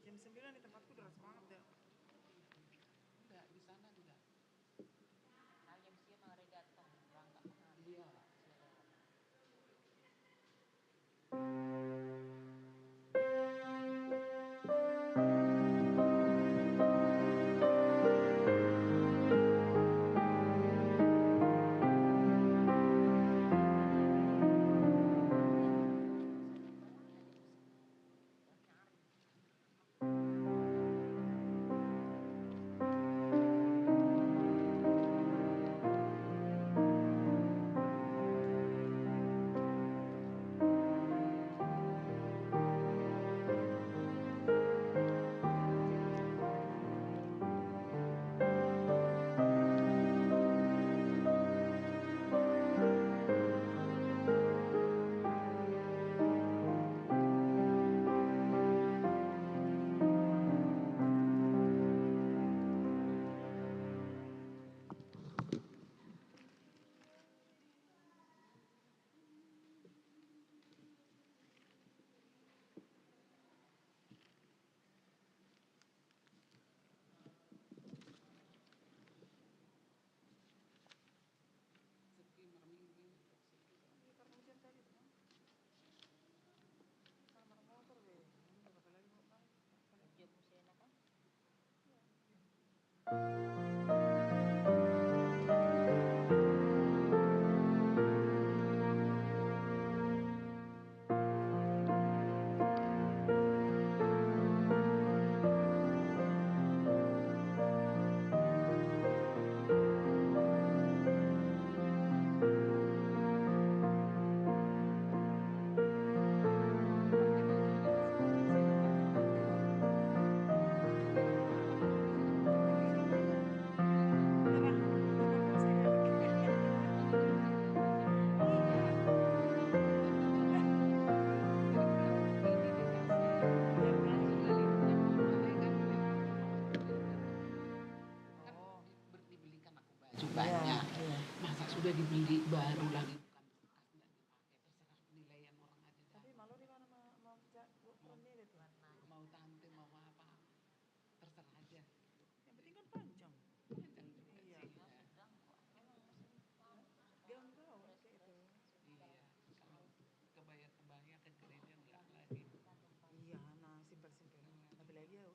jam 9 di tempatku deras banget deh. Enggak, di sana enggak. Jam siang hari datang berangkat. Iya. Sepi merminggu. Iya, karena hujan tadi tuh. Karena motor deh. Ini bakal lagi mau naik. Dia mesti enak kan? Dibelikan aku baju banyak. Masa sudah dibeli baru lagi bukan bekas nggak dipakai, terserah penilaian orang aja. Tapi malu di mana mau ini tuh? Mau tante mau apa terserah aja. Yang penting kan panjang. Panjang juga Iya. sih. Sedang kok. Gaun kayak itu. Iya, kalau kebaya ke gereja enggak lagi. Iya, nah simpel-simpel. Tapi lagi ya.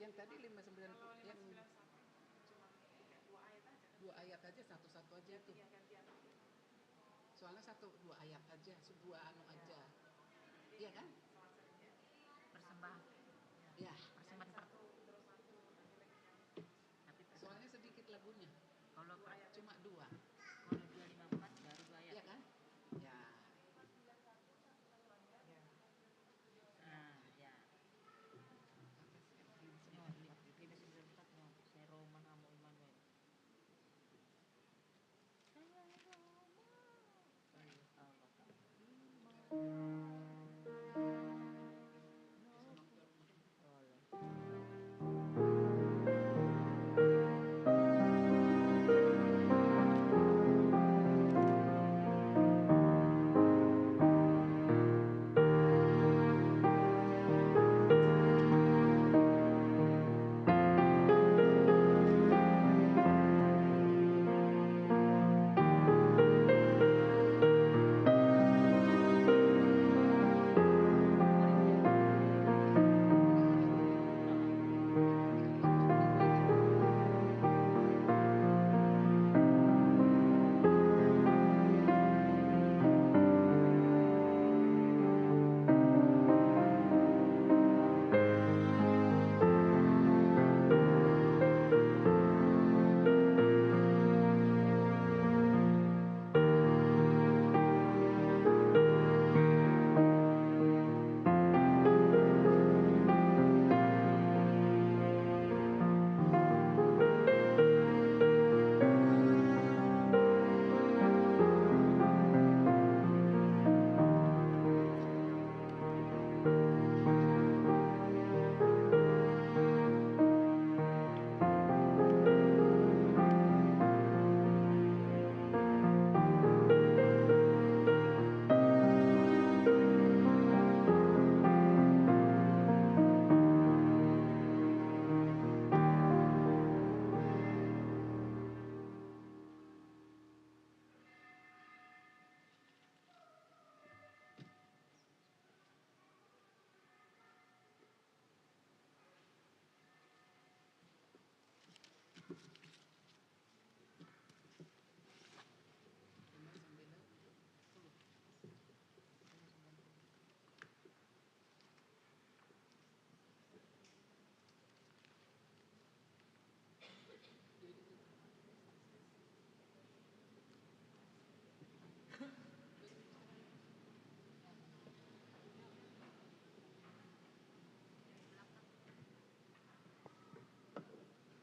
Yang tadi 59 yang 2 ayat aja, satu-satu aja itu. Soalnya 2 ayat aja, 2 anu aja. Iya kan? Persembahan. Ya. Persembahan. Tapi Soalnya sedikit lagunya. kalau Cuma 2. kalau 254 baru 2 ayat. Iya kan? Ya. Nah, ya. No, 594 no. Saya Roman Amo Emmanuel.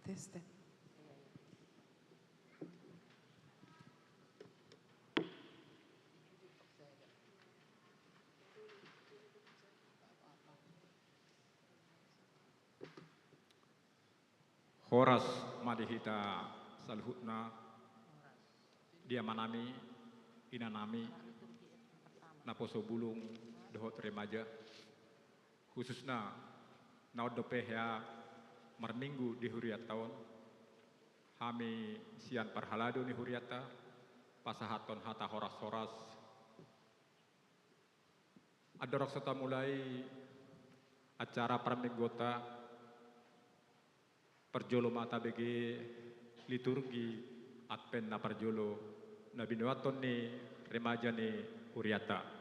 Tes. Horas madihita salhutna dia manami inanami naposo bulung dohot remaja khususnya naud dopeh ya marminggu di huriat tahun kami sian parhalado ni huriata pasahaton hata horas-horas adorok serta mulai acara pramigota perjolo mata bagi liturgi Advent na perjolo na binuaton ni remaja ni huriata.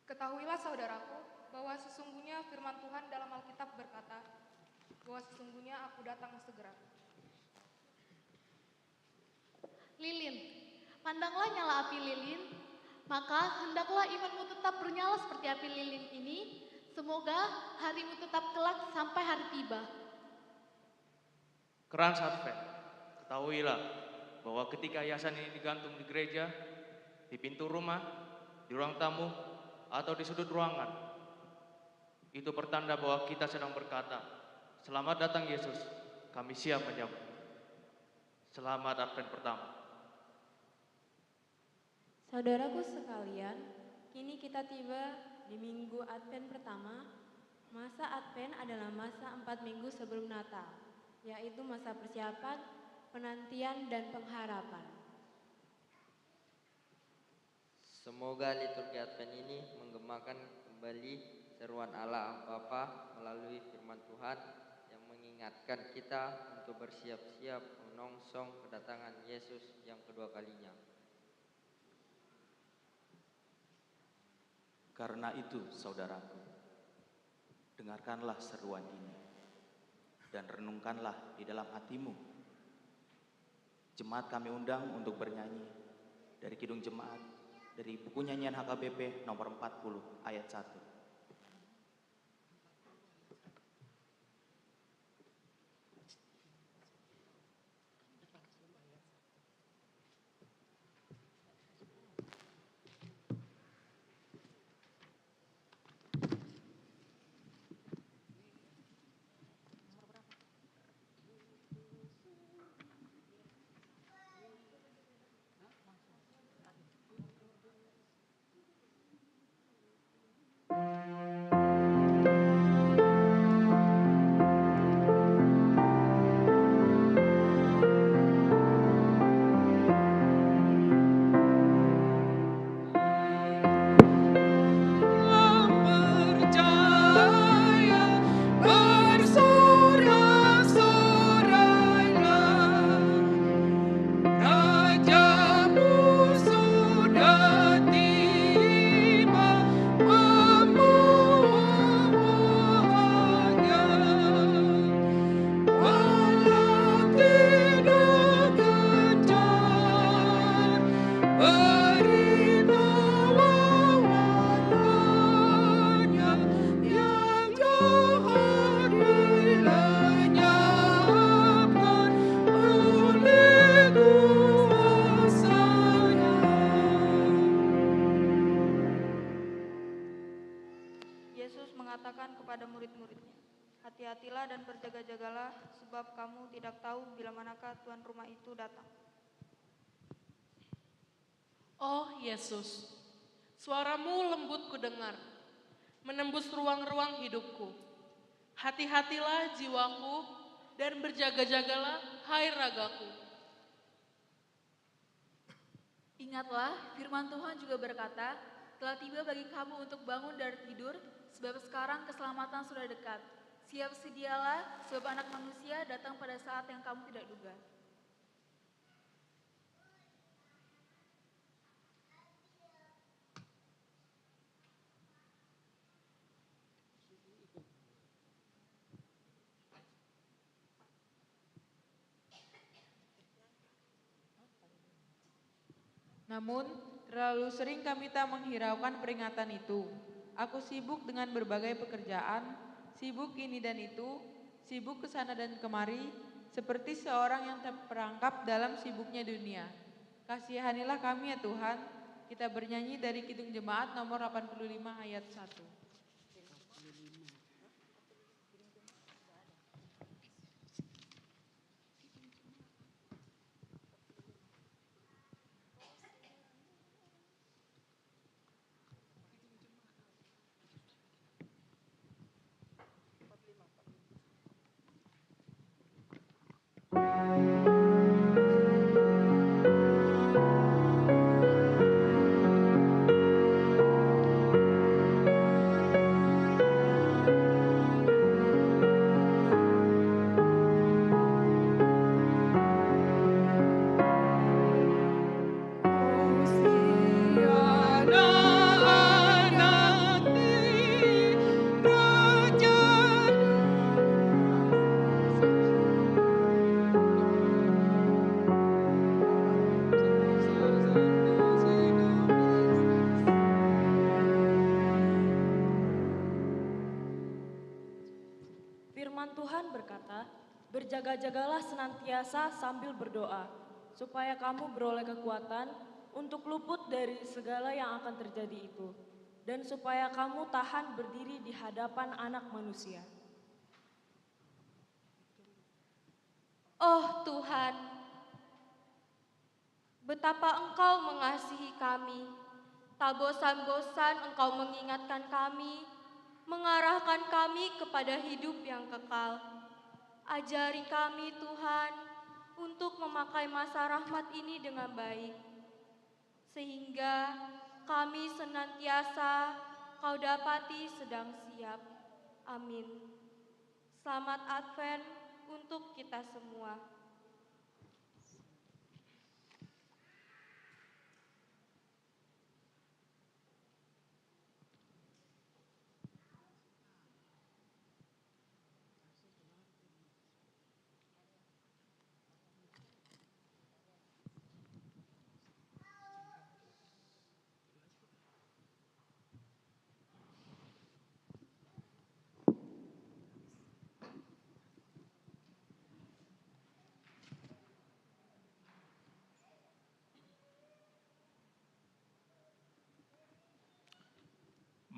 Ketahuilah saudaraku, bahwa sesungguhnya firman Tuhan dalam Alkitab berkata, bahwa sesungguhnya aku datang segera. Lilin, pandanglah nyala api lilin, maka hendaklah imanmu tetap bernyala seperti api lilin ini, semoga harimu tetap kelak sampai hari tiba. Keran Advent, ketahuilah bahwa ketika hiasan ini digantung di gereja, di pintu rumah, di ruang tamu, atau di sudut ruangan, itu pertanda bahwa kita sedang berkata, selamat datang Yesus, kami siap menyambut. Selamat Advent pertama. Saudaraku sekalian, kini kita tiba di minggu Advent pertama, Masa Advent adalah masa 4 minggu sebelum Natal, yaitu masa persiapan, penantian, dan pengharapan. Semoga liturgi Advent ini menggemakan kembali seruan Allah Bapa melalui firman Tuhan yang mengingatkan kita untuk bersiap-siap menyongsong kedatangan Yesus yang kedua kalinya. Karena itu, saudaraku, dengarkanlah seruan ini dan renungkanlah di dalam hatimu. Jemaat kami undang untuk bernyanyi dari Kidung Jemaat, dari buku nyanyian HKBP nomor 40 ayat 1. Yesus mengatakan kepada murid-muridnya, "Hati-hatilah dan berjaga-jagalah, sebab kamu tidak tahu bila manakah tuan rumah itu datang." Oh Yesus, suaramu lembut kudengar, menembus ruang-ruang hidupku. Hati-hatilah jiwaku dan berjaga-jagalah hai ragaku. Ingatlah, firman Tuhan juga berkata, telah tiba bagi kamu untuk bangun dari tidur, sebab sekarang keselamatan sudah dekat. Siap sedialah, sebab anak manusia datang pada saat yang kamu tidak duga. Namun, terlalu sering kami tak menghiraukan peringatan itu. Aku sibuk dengan berbagai pekerjaan, sibuk ini dan itu, sibuk ke sana dan kemari, seperti seorang yang terperangkap dalam sibuknya dunia. Kasihanilah kami ya Tuhan. Kita bernyanyi dari Kidung Jemaat nomor 85 ayat 1. Firman Tuhan berkata, "Berjaga-jagalah senantiasa sambil berdoa, supaya kamu beroleh kekuatan untuk luput dari segala yang akan terjadi itu, dan supaya kamu tahan berdiri di hadapan Anak Manusia." Oh Tuhan, betapa Engkau mengasihi kami. Tak bosan-bosan Engkau mengingatkan kami mengarahkan kami kepada hidup yang kekal. Ajari kami Tuhan untuk memakai masa rahmat ini dengan baik, sehingga kami senantiasa Kau dapati sedang siap. Amin. Selamat Advent untuk kita semua.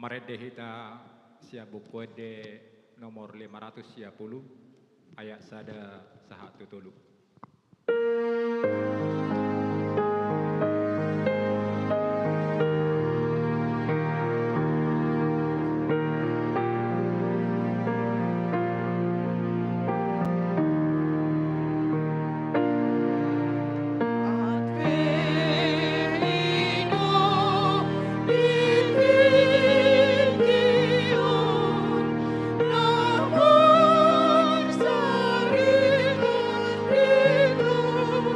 Marede hita sia buku de nomor 510 ayat sada sahat tutulu. Namun sari hatiku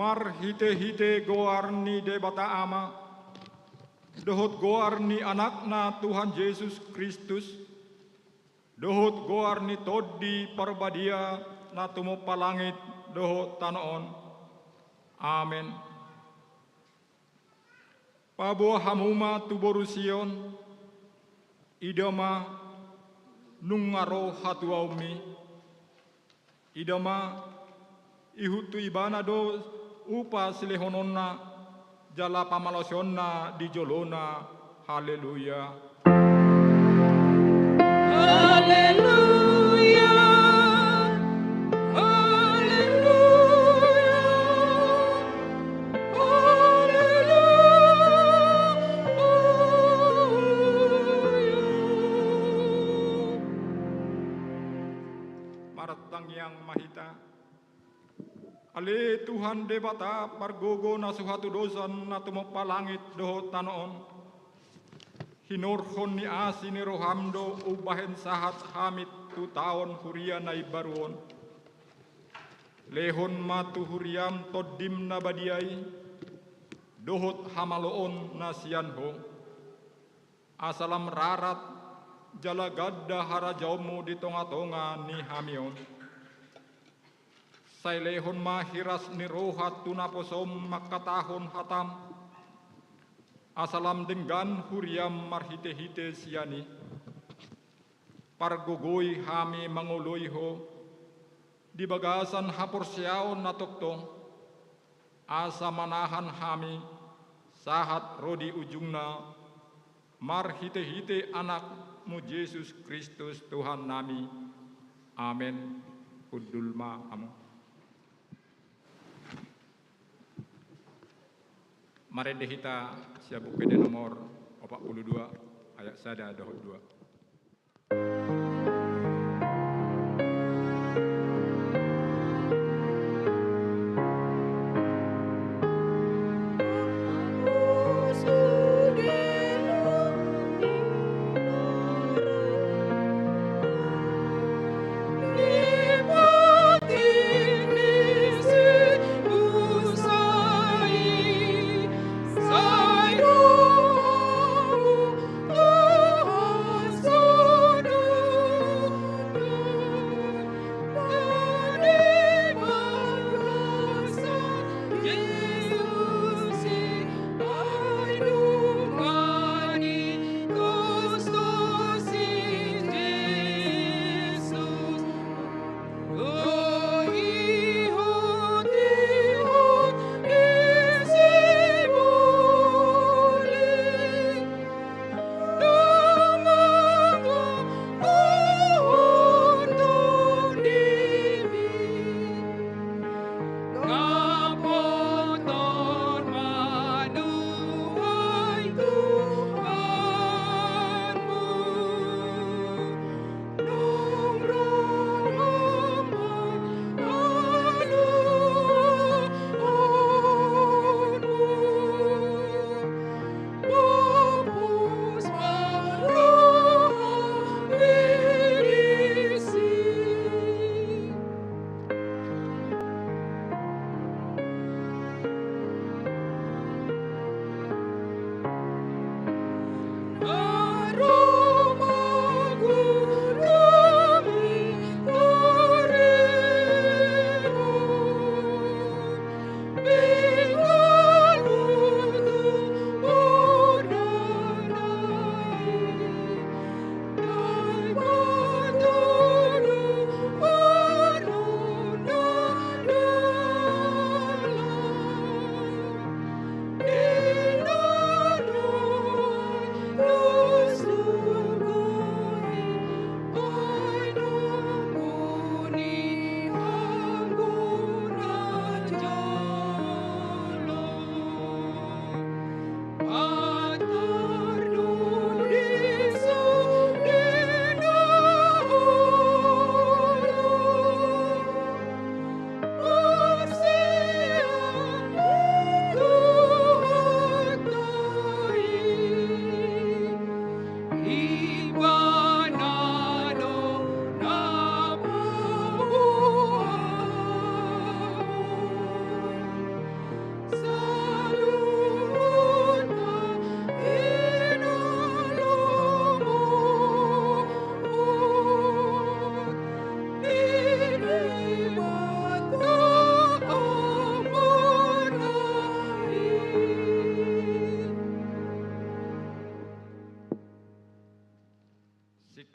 Mar hite-hite goarni debata ama, dohot goarni anakna Tuhan Yesus Kristus, dohot goarni todi parbadia na tumo palangit dohot tanoon. Amen. Pabo hamuma tuborusion, idama nungaro hatuaumi, idama ihutu ibana do upa silehononna jala pamalosonna di jolona. Haleluya. Haleluya. Haleluya. Maratang yang mahita, ale Tuhan debata pargogo na suhatu dosan na tumopalangit doho tanoon. Hinurhon ni asi ni rohamdo ubahen sahat hamit tu taon huria na ibaruon. Lehon matu huriam todim na badiay, dohot hamaloon na siyanho. Asalam rarat jala gadda harajaumu di tonga-tonga ni hamion. Sailehon mahiras ni rohat tunaposom makatahon hatam. Asalam denggan huriam marhite-hite siani. Pargogoy hami manguloyho. Di bagasan haporsiaon na toktong. Asa manahan hami sahat rodi ujungna. Marhite-hite anakmu Yesus Kristus Tuhan nami. Amen. Kudulma amu. Marende hita siabu kede nomor 42 ayat sada dohot 2. Oh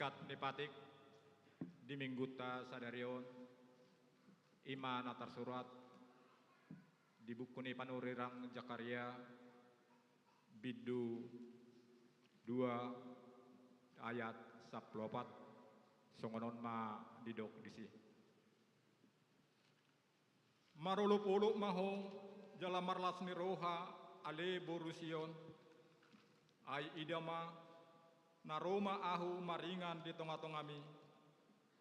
berkat nipatik di mingguta sadarion ima natar surat di buku ni panurirang Jakaria bidu 2 ayat 14 songonon ma didok disi marulu-pulu maho jala marlas ni roha ale borusion ay idama naroma ahu maringan di tengah-tengami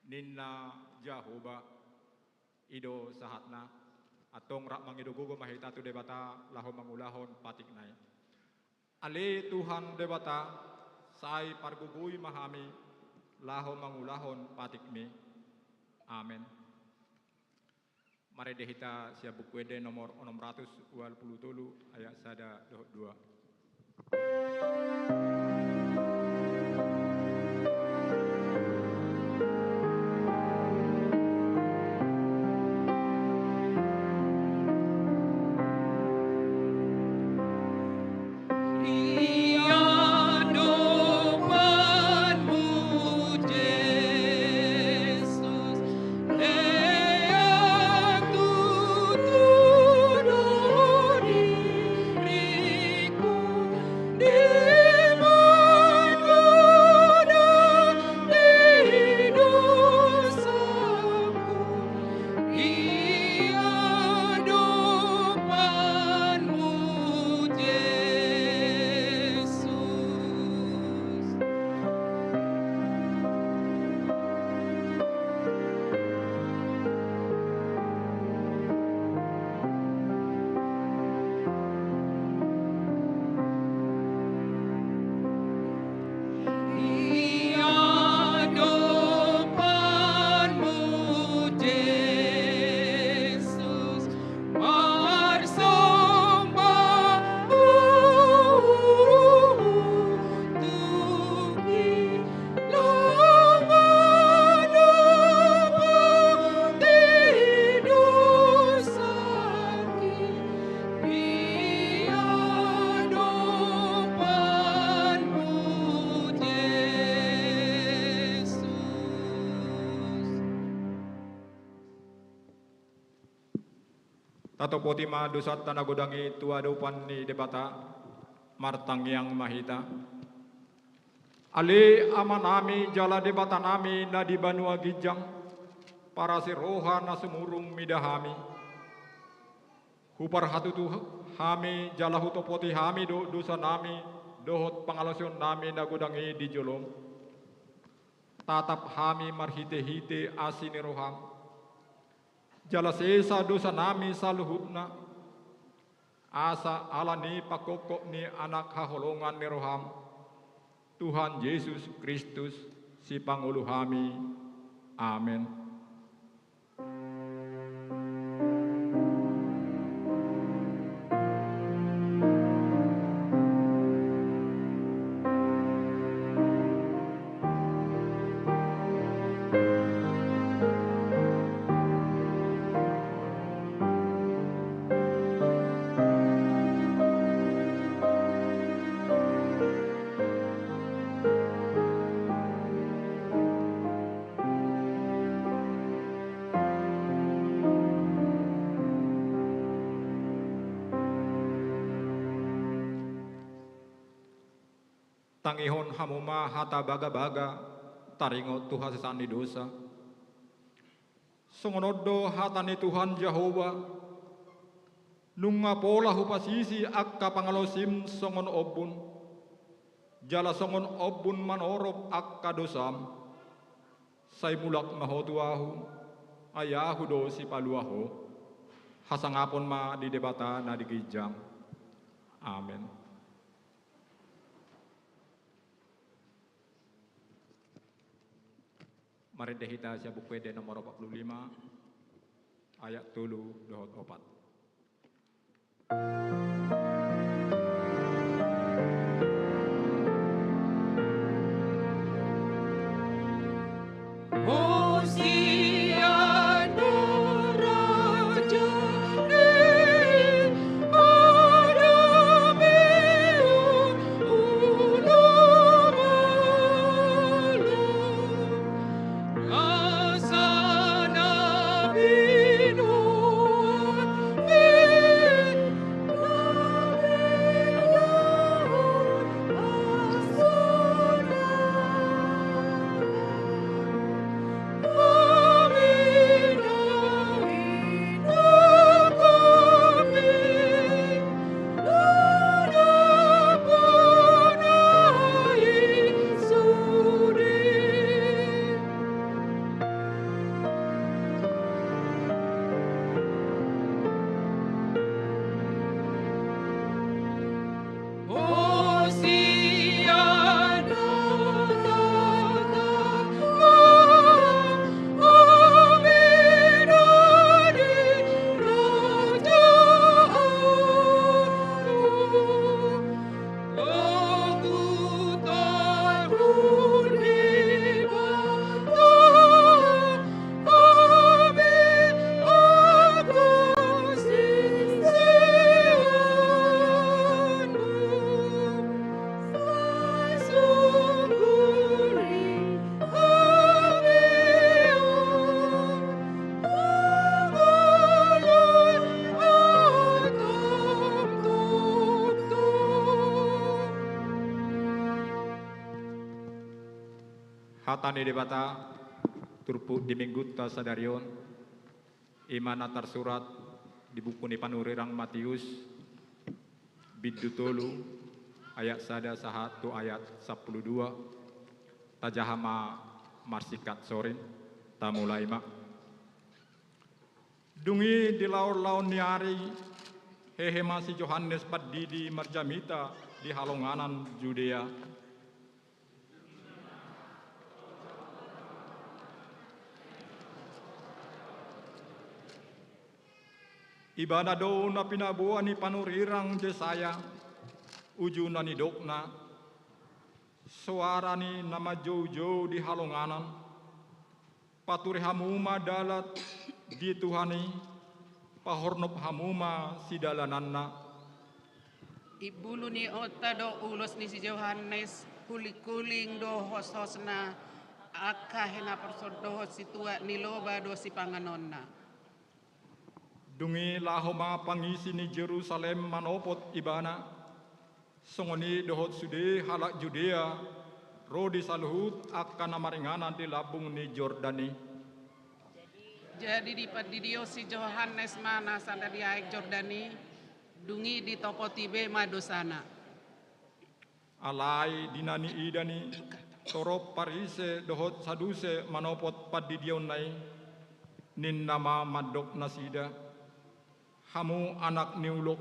ninna Jahoba ido sahatna atong rak mangidugugo mahita tu debata laho mangulahon patik nai ale Tuhan debata sai pargugui mahami laho mangulahon patik mi amen. Mari dehita siap buku ede nomor 627 ayat sada 2. Tato poti ma dosat tanah godangi tua dupan ni debata martang yang mahita. Ale amanami jala debata nami na di banua gijang para siroha na sumurung midahami. Hupar hatu tu hami jala huto poti hami dosa nami dohot pangalasion nami na godangi di jolong. Tatap hami marhite-hite asini roham. Jala sesa dosa nami saluhutna asa ala ni pakokok ni anak haholongan ni roham Tuhan Yesus Kristus si pangulu hami amin. Tangihon hamuma hata baga-baga taringo Tuhan sesani dosa. Songonodo hatani Tuhan Jehova nunga pola hupasisi akka pangalosim songon obun jala songon obun manorob akka dosam say mulak mahotuahu ayahu dosi paluaho hasangapon ma di debata na digijang amen. Mari dehita siap buku ede nomor 45 ayat 3-4. Hosiana Raja hatane debata turpu di minggutta sadarion imana tersurat di buku ni panurirang Matius biddu tolu ayat sada sahatu ayat 12 tajahama marsikat sorin tamulai mak dungi di laur-laun niari hehe masih Yohanes Padidi marjamita di halonganan Judea ibadah do na pinabuan ni panurirang Jesaya ujuna ni dokna suara ni nama jojo di halonganan paturi hamuma dalat di Tuhani pahornop hamuma si dalananna ibulu ni ota do ulos ni si Yohanes kuling-kuling do hos-hosna akahena persodoh si tua ni loba do si panganonna dungi lahoma pangisi ni Jerusalem manopot ibana songoni dohot sude halak Judea rodi saluhut akan amaringanan di labung ni Jordani jadi di dio si Yohanes mana sada di aik Jordani dungi di topo tibe madosana alai dinani idani torop parise dohot saduse manopot padidion nai nin nama madok nasida hamu anak niuluk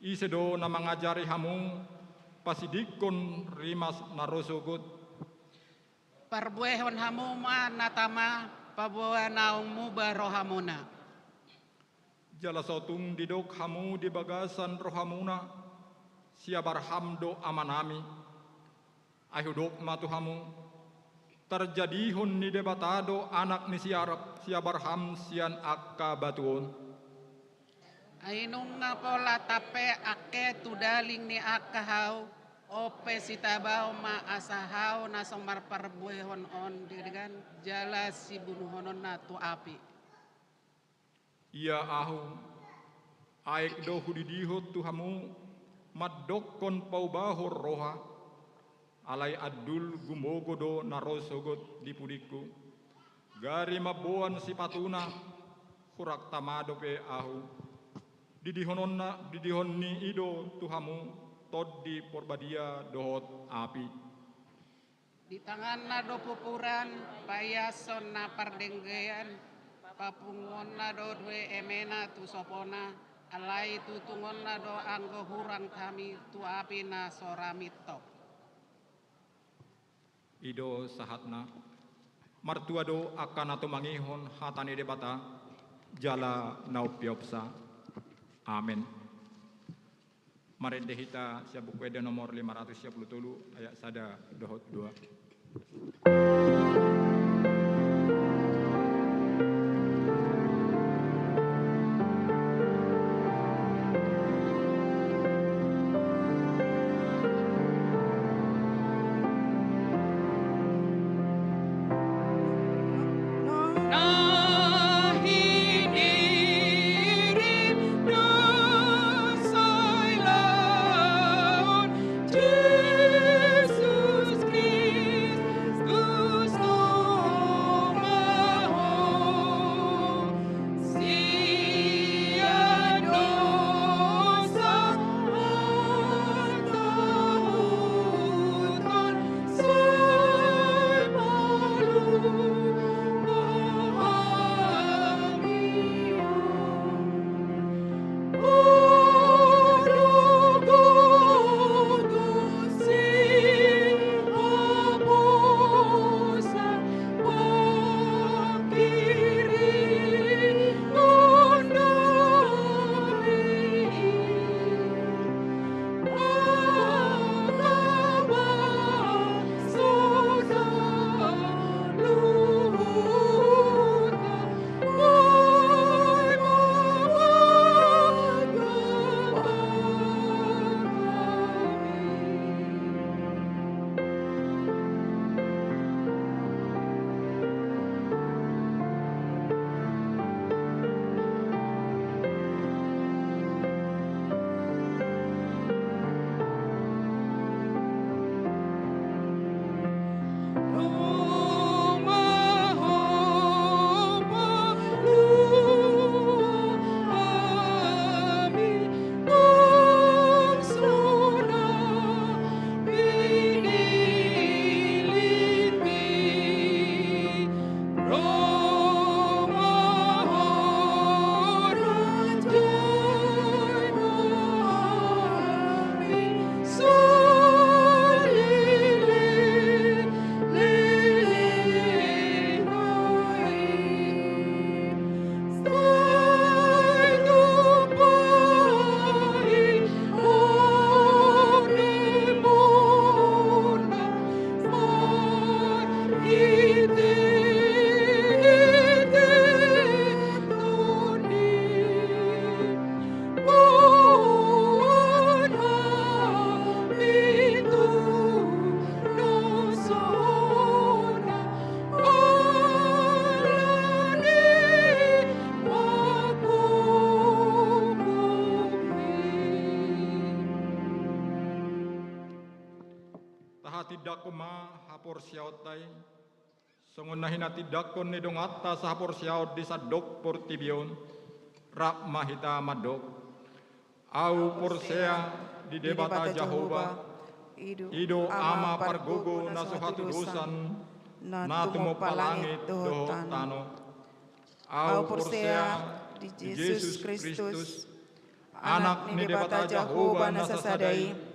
isedo na mangajari hamu pasidikon rimas narosogot parbuehon hamu ma natama pabuah naungmu barohamuna jala sotung didok hamu di bagasan rohamuna siabar hamdo amanami ayudok matu hamu terjadihun ni debatado anak ni siabar ham sian akka batuon ainung na pola tape ake tudaling ni akahau ope sitabao ma asahau na somar parbuehon on dengan jala si bunuhonon na tu api ia ahu aik do hudidihot tuhamu maddokon paubahor roha alai adul gumogodo narosogot di pudiku gari mabuan si patuna hurak tamado pe ahu didihon ni ido tuhamu tod di porbadia dohot api di tangan na do pupuran payason na pardenggean papungon na do dwe emena tu sopona alai tu tungon na do anggo hurang kami tu api na soramito ido sahatna martua do akan atau mangihon hatani debata jala naupiopsa amin. Marende hita siap buku eda nomor 537 ayat sada dohot 2. Jesus Christ, tidak kuma hapor siautai, songonahina tidak kon nidong atas hapor siaut di sadok portibion, rak mahita madok, au porsea di debata Jehovah, ido ama pargogo nasuhatu dosan, natumo palangit doho tano, au porsea di Yesus Kristus, anak ni debata Jehovah nasasadai,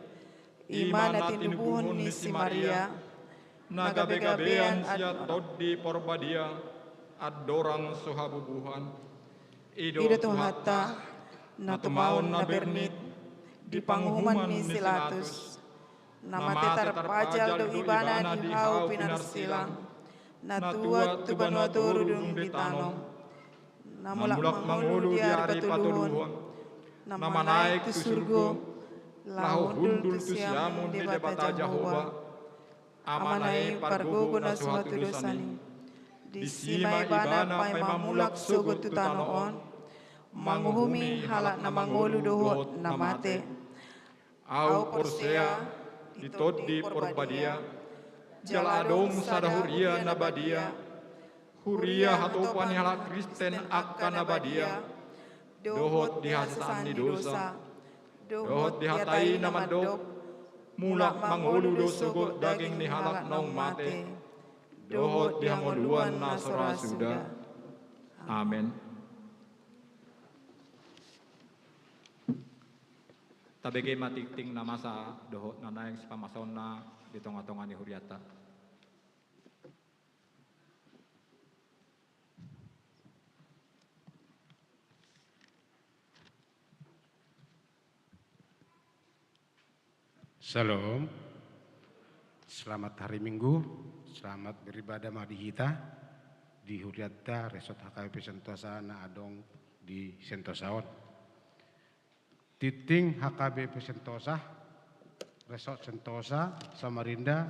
imana tinubuhon ni si Maria, nagabe-gabean siya toddi porbadia, at dorang suhabubuhan. Ido tuhata, natumaon na bernit, di panghuman ni Silatus, namate tarpajal do ibana di hau pinarsilang, natuat tubanwado rudung ditanong, namulak mangulu di ari patuluhon, namanaik tu surgo, lahu hundul tu siamun di debata Jehovah, amanai pargogo na suhatu dosani, di sima ibana pay mamulak sugot tu tanoon, manguhumi halak na mangulu dohot na mate, au porsea di toddi porbadia, jaladong sada huria na badia, huria hatopan halak Kristen akka na badia, dohot dihasaan ni dosa, dohot dihatai na mandok, mulak mangulu dosogot daging ni halak naung mate, dohot dihangoluan na sorasuda. Amen. Tabege matikting na masa dohot na naing si pamasaon na ditong-atongan ni Huriata. Shalom, selamat hari Minggu, selamat beribadah madihita di Huriata Resort HKBP Sentosa na adong di Sentosaon. Titing HKBP Sentosa, Resort Sentosa, Samarinda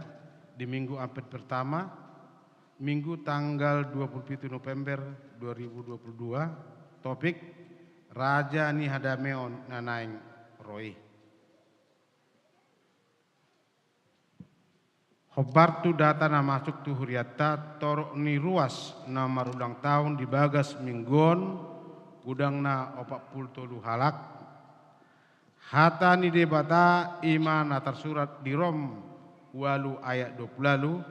di Minggu Ampet pertama, Minggu tanggal 27 November 2022, topik Raja ni Hadameon nanaing Roy. Hobartu data na masuk tu Huriata torok ni ruas nama ulang tahun di bagas minggon gudang na 40 halak hata ni debata imana tersurat di Rom walu ayat 20 lalu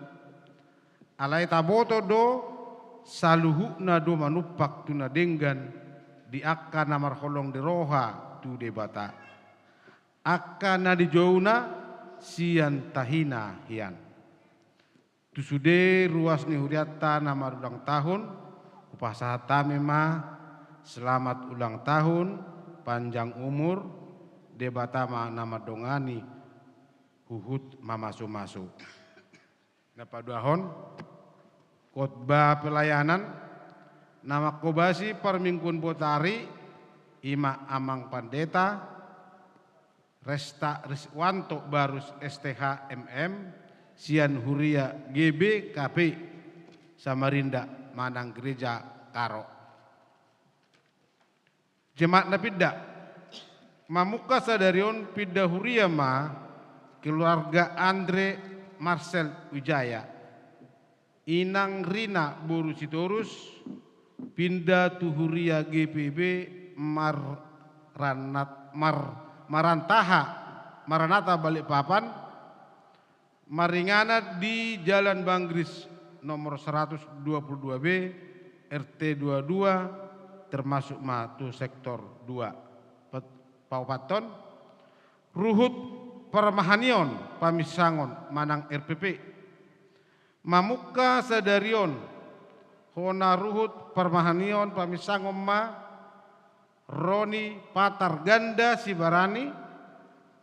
alai taboto do saluhu na do manupak tu na denggan di akka namar holong di roha tu debata akka na di jauna sian tahina hian. Tusude ruas ni Huriata nama ulang tahun, upasahata mema selamat ulang tahun, panjang umur, debatama nama dongani, huhut mamasu-masu. Napaduahon, khotbah pelayanan, nama kobasi permingkun potari, ima amang pandeta, resta Riswanto Barus STH MM, Sian Huria GB KP Samarinda Manang Gereja Karo. Jemaat na pidda mamuka sadarion pidda Huria ma keluarga Andre Marcel Wijaya Inang Rina Boru Sitorus pindah tu Huria GPB Maranata Balikpapan Maringana di Jalan Banggris nomor 122B RT 22 termasuk Matu sektor 2 Paupaton Ruhut Permahanion Pamisangon Manang RPP Mamuka Sadarion Hona Ruhut Permahanion Pamisangon Ma Roni Patar Ganda Sibarani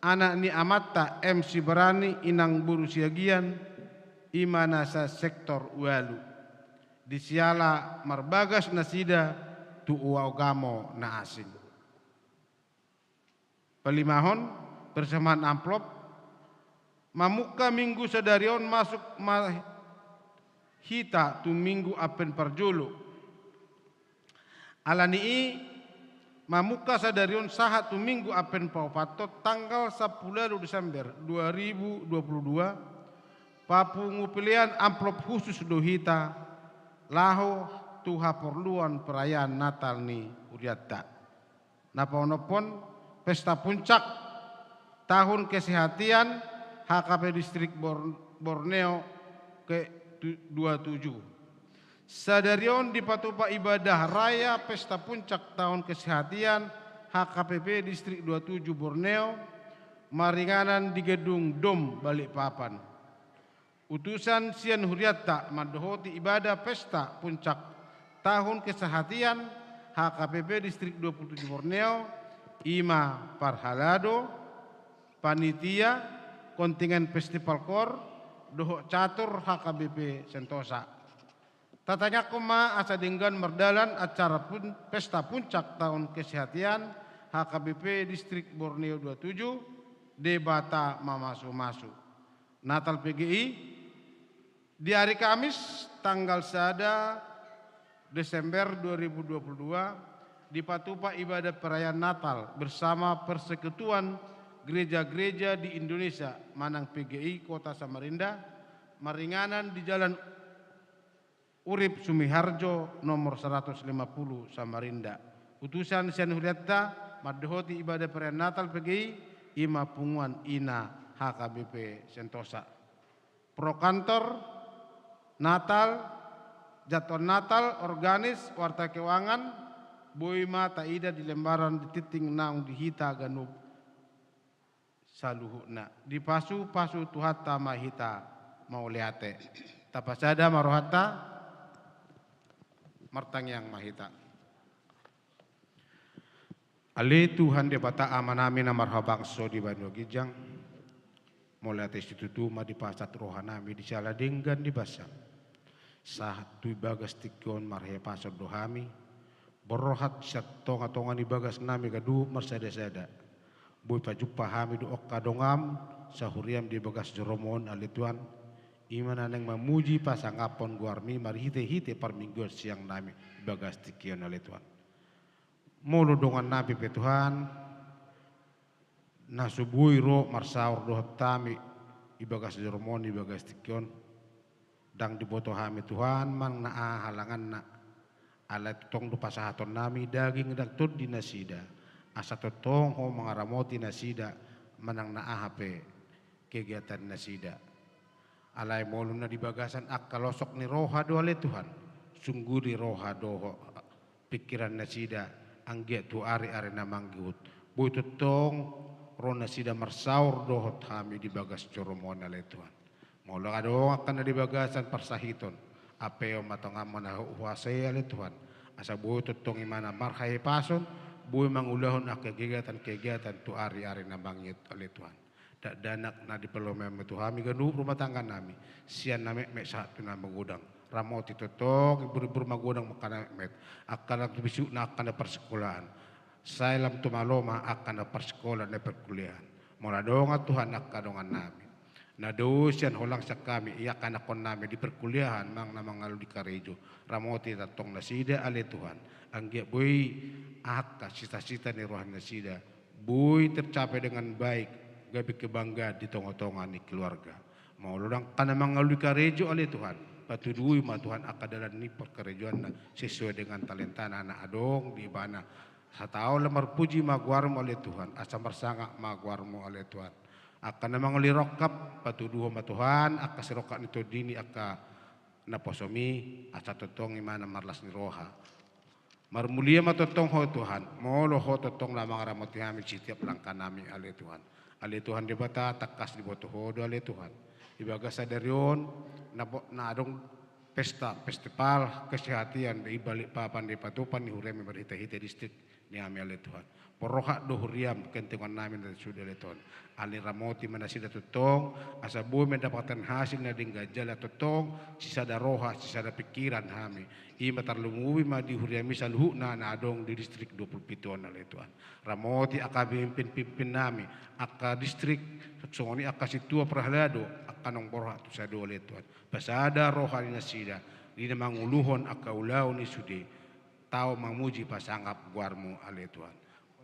anak ni Amata M Sibarani Inang Buru Siagian Imanasa sektor Walu disiala Marbagas Nasida tu Uaugamo na asing. Pelimahon persamaan amplop mamuka minggu sadarion masuk hita tu minggu apen parjulu alani mamuka sadarion sahat tu minggu apen paupato tanggal 10 Desember 2022 papungu pilihan amplop khusus dohita laho tuha perluan perayaan Natal ni uriatta. Naponopon pesta puncak tahun kesehatan HKP Distrik Borneo ke-27. Sadarion di patupa ibadah raya pesta puncak tahun kesehatan HKPP Distrik 27 Borneo maringanan di gedung Dom Balikpapan. Utusan Sian Huriatta madohoti ibadah pesta puncak tahun kesehatan HKPP Distrik 27 Borneo Ima Parhalado panitia kontingen festival kor dohok catur HKBP Sentosa. Tatanya koma asa dinggan merdalan acara pesta puncak tahun kesehatan HKBP Distrik Borneo 27 debata mamasu-masu. Natal PGI di hari Kamis tanggal 1 Desember 2022 di Patupa ibadah perayaan Natal bersama persekutuan gereja-gereja di Indonesia Manang PGI Kota Samarinda maringanan di Jalan Urip Sumiharjo nomor 150 Samarinda. Utusan Sian Huriatta madohoti ibadah perayaan Natal PGI Ima Punguan Ina HKBP Sentosa. Pro kantor Natal, jadwal Natal, organis, warta keuangan, boima taida di lembaran di titing naung di hita ganub saluhuna. Di pasu tuhata mahita mau liate. Tapasada marohata martangyang mahita. Ali Tuhan debata amanami na marhabang so di Bandung Gijang. Mulai institutu ma di pasat rohanami di saladenggan di basam. Sahat tu bagas tikon marhe pasat dohami. Borohat syat tonga-tonga di bagas nami kadu marsada-sada. Boy pajupa hami do okka dongam sahuriam di bagas joromon alituan. Iman neng memuji pasangapon guarmi marhite-hite parminggu siang nami bagas tikion alituan. Mulu dongan nabi petuhan nasubui ro marsaur dohot tami ibagas joromon ibagas tikion dang diboto hami Tuhan mang naa halangan na alat tong do pasahaton nami daging dagtud di nasida asa totong ho mangaramoti nasida manang naa hape kegiatan nasida alai mulu na dibagasan akkalosok ni roha do ale Tuhan sungguh di roha do pikiran nasida angge tu ari-ari na manggiut boy totong rona sida marsaur dohot hami di bagas coromon ale Tuhan. Mula kadong akan na di bagasan parsahiton. Apeo matongamon na huwasay ale Tuhan. Asa boy totong imana marhay pason boy mangulahon ak kegiatan tu ari-ari na mangyut ale Tuhan. Danak na di pelomem itu hami ganu rumah tangga nami. Sian nami mek satu na mengudang. Ramoti totong ibu-ibu magudang makana met. Akan bisu na akan na persekolahan. Saya lam tumaloma akan na persekolahan na perkuliahan. Mula donga Tuhan akadongan nami. Na dosian holang sa kami iyakan akon nami di perkuliahan mang namangalu di karejo. Ramoti tatong nasida ale Tuhan. Anggia boy akka cita-cita ni rohan nasida. Boy tercapai dengan baik. Gabi kebangga di tonga-tonga ni keluarga. Mau lorang kana mangalu di karejo ale Tuhan. Patudui ma Tuhan akadalan ni perkerejoan na sesuai dengan talenta anak adong di bana. Satao lamar puji maguarmu oleh Tuhan. Asa bersangak maguarmu oleh Tuhan. Akan namang lirokap patuduho ma Tuhan. Aka siroka nito dini aka naposomi. Asa totong imana marlas ni roha. Marmulia ma totong ho Tuhan. Molo ho totong lamang ramoti kami setiap langkah nami oleh Tuhan. Ale Tuhan di bata takas di boto hodo ale Tuhan. Ibaga sadarion na adong pesta festival kesehatan di Balikpapan di Patupan ni huremi berhita-hita distrik ni ami ale Tuhan. Porohak do huriam kentingan nami dari sudah ale Tuhan. Ali ramoti manasida tutong asa bui mendapatkan hasil na dingga jala tutong sisada roha sisada pikiran hami. Ima tarlunguwi ma di huriami salhu na adong di distrik 27 ale Tuhan. Ramoti aka pimpin nami aka distrik songoni aka situa prahlado kanong borha tu sa dole Tuhan. Pasada roha ni nasida. Di na manguluhon aka ulaw ni sudi. Tao mamuji pasangap guarmu ale Tuhan.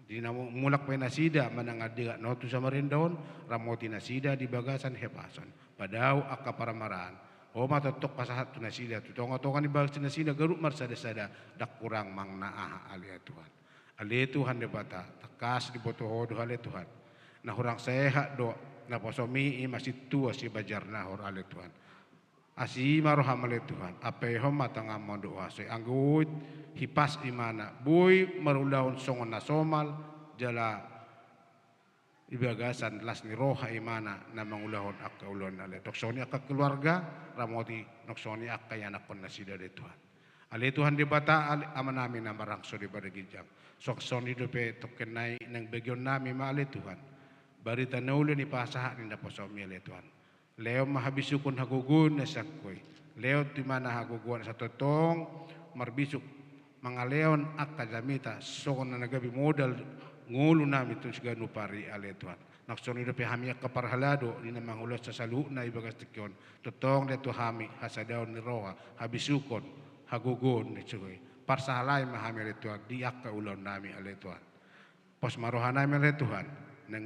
Di mulak pe nasida manangadiga notu samarindon ramoti nasida di bagasan hepason. Padau akka paramaraan. Oma totok pasahat tu nasida tu tonga-tonga di bagasan nasida garuk marsada-sada dak kurang mangnaah alia Tuhan. Ale Tuhan de bata takas di boto hodo ale Tuhan. Nah orang sehat do na posomi masih tua si bajar nahor ale Tuhan. Asi maroham ale Tuhan. Ape hom matanga mondo ase anggut hipas imana. Boy marulaun songon nasomal jala ibagasan las ni roha imana na mangulahon akka ulon ale. Toksoni akka keluarga ramoti noksoni akka yanak pon nasida de Tuhan. Ale Tuhan di bata amanami na marangso di barigijam. Soksoni dope tokenai nang begyon nami ma ale Tuhan. Barita naule ni pasaha ni naposomi ale Tuhan. Leo mahabisukon hagugun na sakoy. Leo di mana hagugun sa totong marbisuk mga leon akka jamita sokon na nagabi modal ngulu namin itong siga nupari ale Tuhan. Naksoni dope hami akka parhalado ni na mangulos sa salu na ibagas tikyon. Totong deto hami hasadaw ni roha habisukon hagugun ni sakoy. Parsahalay mahami ale Tuhan di akka ulon nami ale Tuhan. Pos marohan namin ale Tuhan nang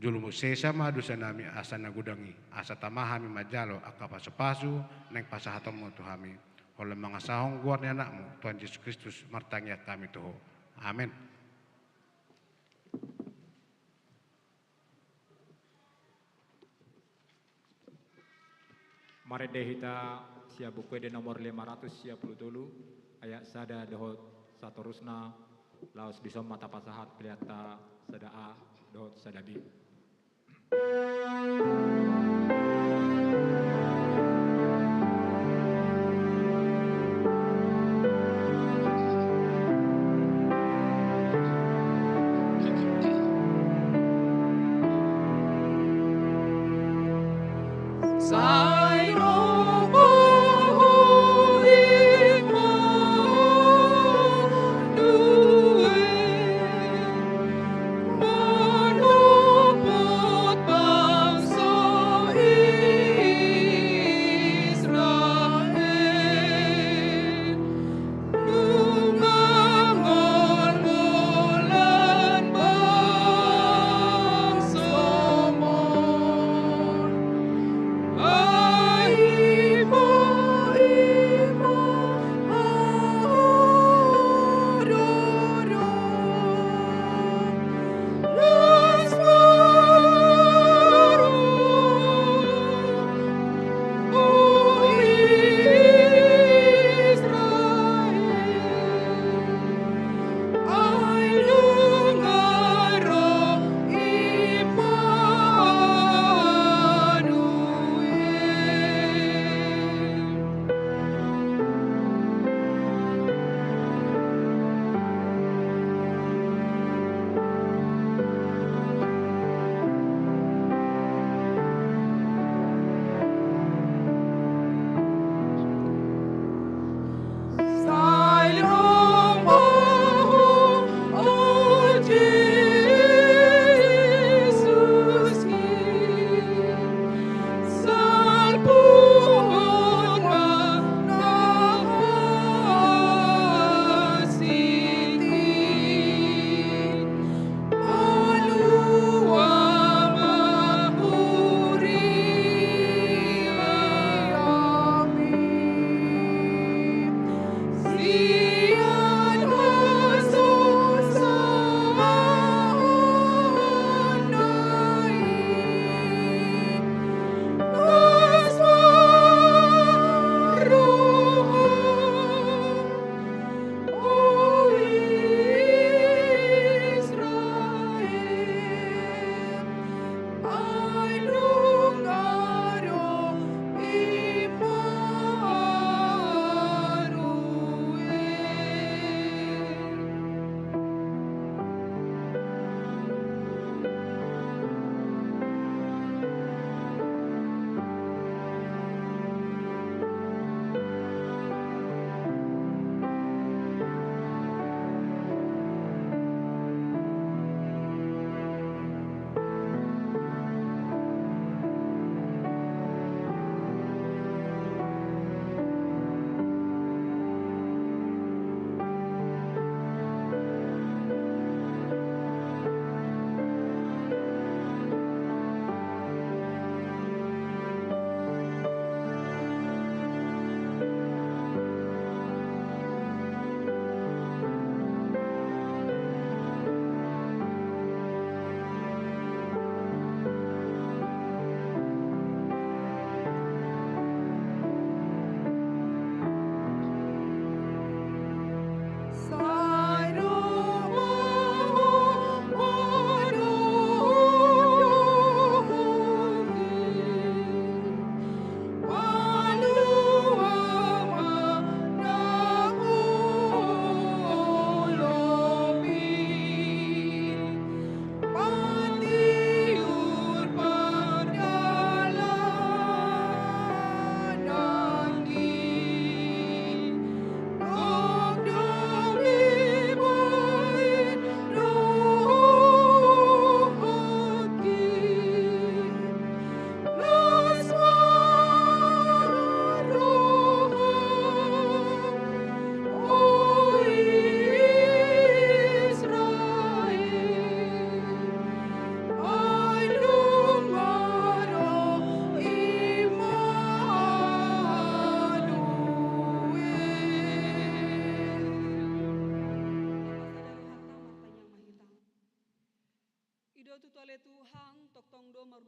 julumu sesa madusa nami asa nagudangi asa tamahami majalo akka pasu-pasu neng pasahatom mo tuhami oleh mga sahong guar ni anakmu Tuhan Yesus Kristus martangya kami tuho. Amin. Mari dehita sia buku de nomor 537 ayat sada dohot satorusna laos disom mata pasahat pelihata sada a dohot sada b. Oh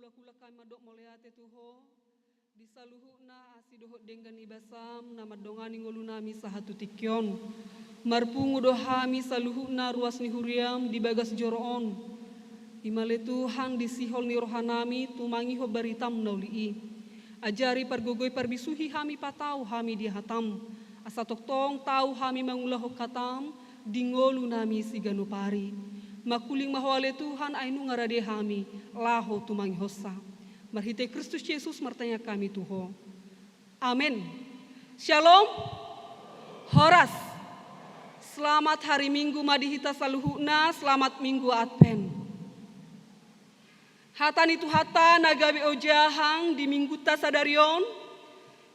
kula-kula kami madok moleate tuho disaluhuna asidoho dengan ibasam nama dongani ngolunami sahatu tikyon marpungu dohami saluhuna ruas ni huriam di bagas joroon imale Tuhan disihol ni rohanami tumangi ho baritam naulii ajari pargogoy parbisuhi hami patau hami dihatam asa toktong tau hami mangulah katam dingolu nami siganupari makuling mahwale Tuhan ainu ngarade hami laho tumangi hosa marhite Kristus Yesus martanya kami tuho amin. Shalom horas selamat hari Minggu madihita saluhuna selamat Minggu Advent hatan itu hata nagabe ojahang di Minggu tasadarion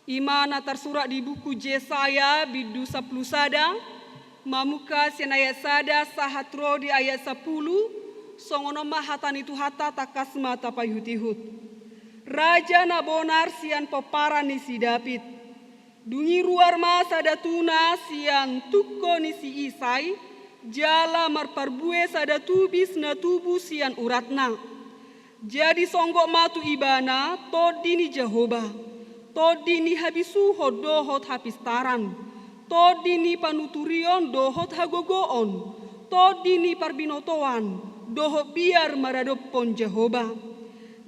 imana tersurat di buku Yesaya bidu 10 sada mamuka senaya sada sahatro di ayat 10 songono mahatan itu hata takasma tapayhutihut raja nabonar sian popara ni si David dungi ruar ma sada tuna sian tukko ni si Isai jala marparbue sada tubis na tubu sian uratna jadi songgok matu ibana todi ni Jehovah todi ni habisu hodohot hapistaran todi ni panuturion dohot hagogoon todi ni parbinotoan dohot biar maradopon Jehovah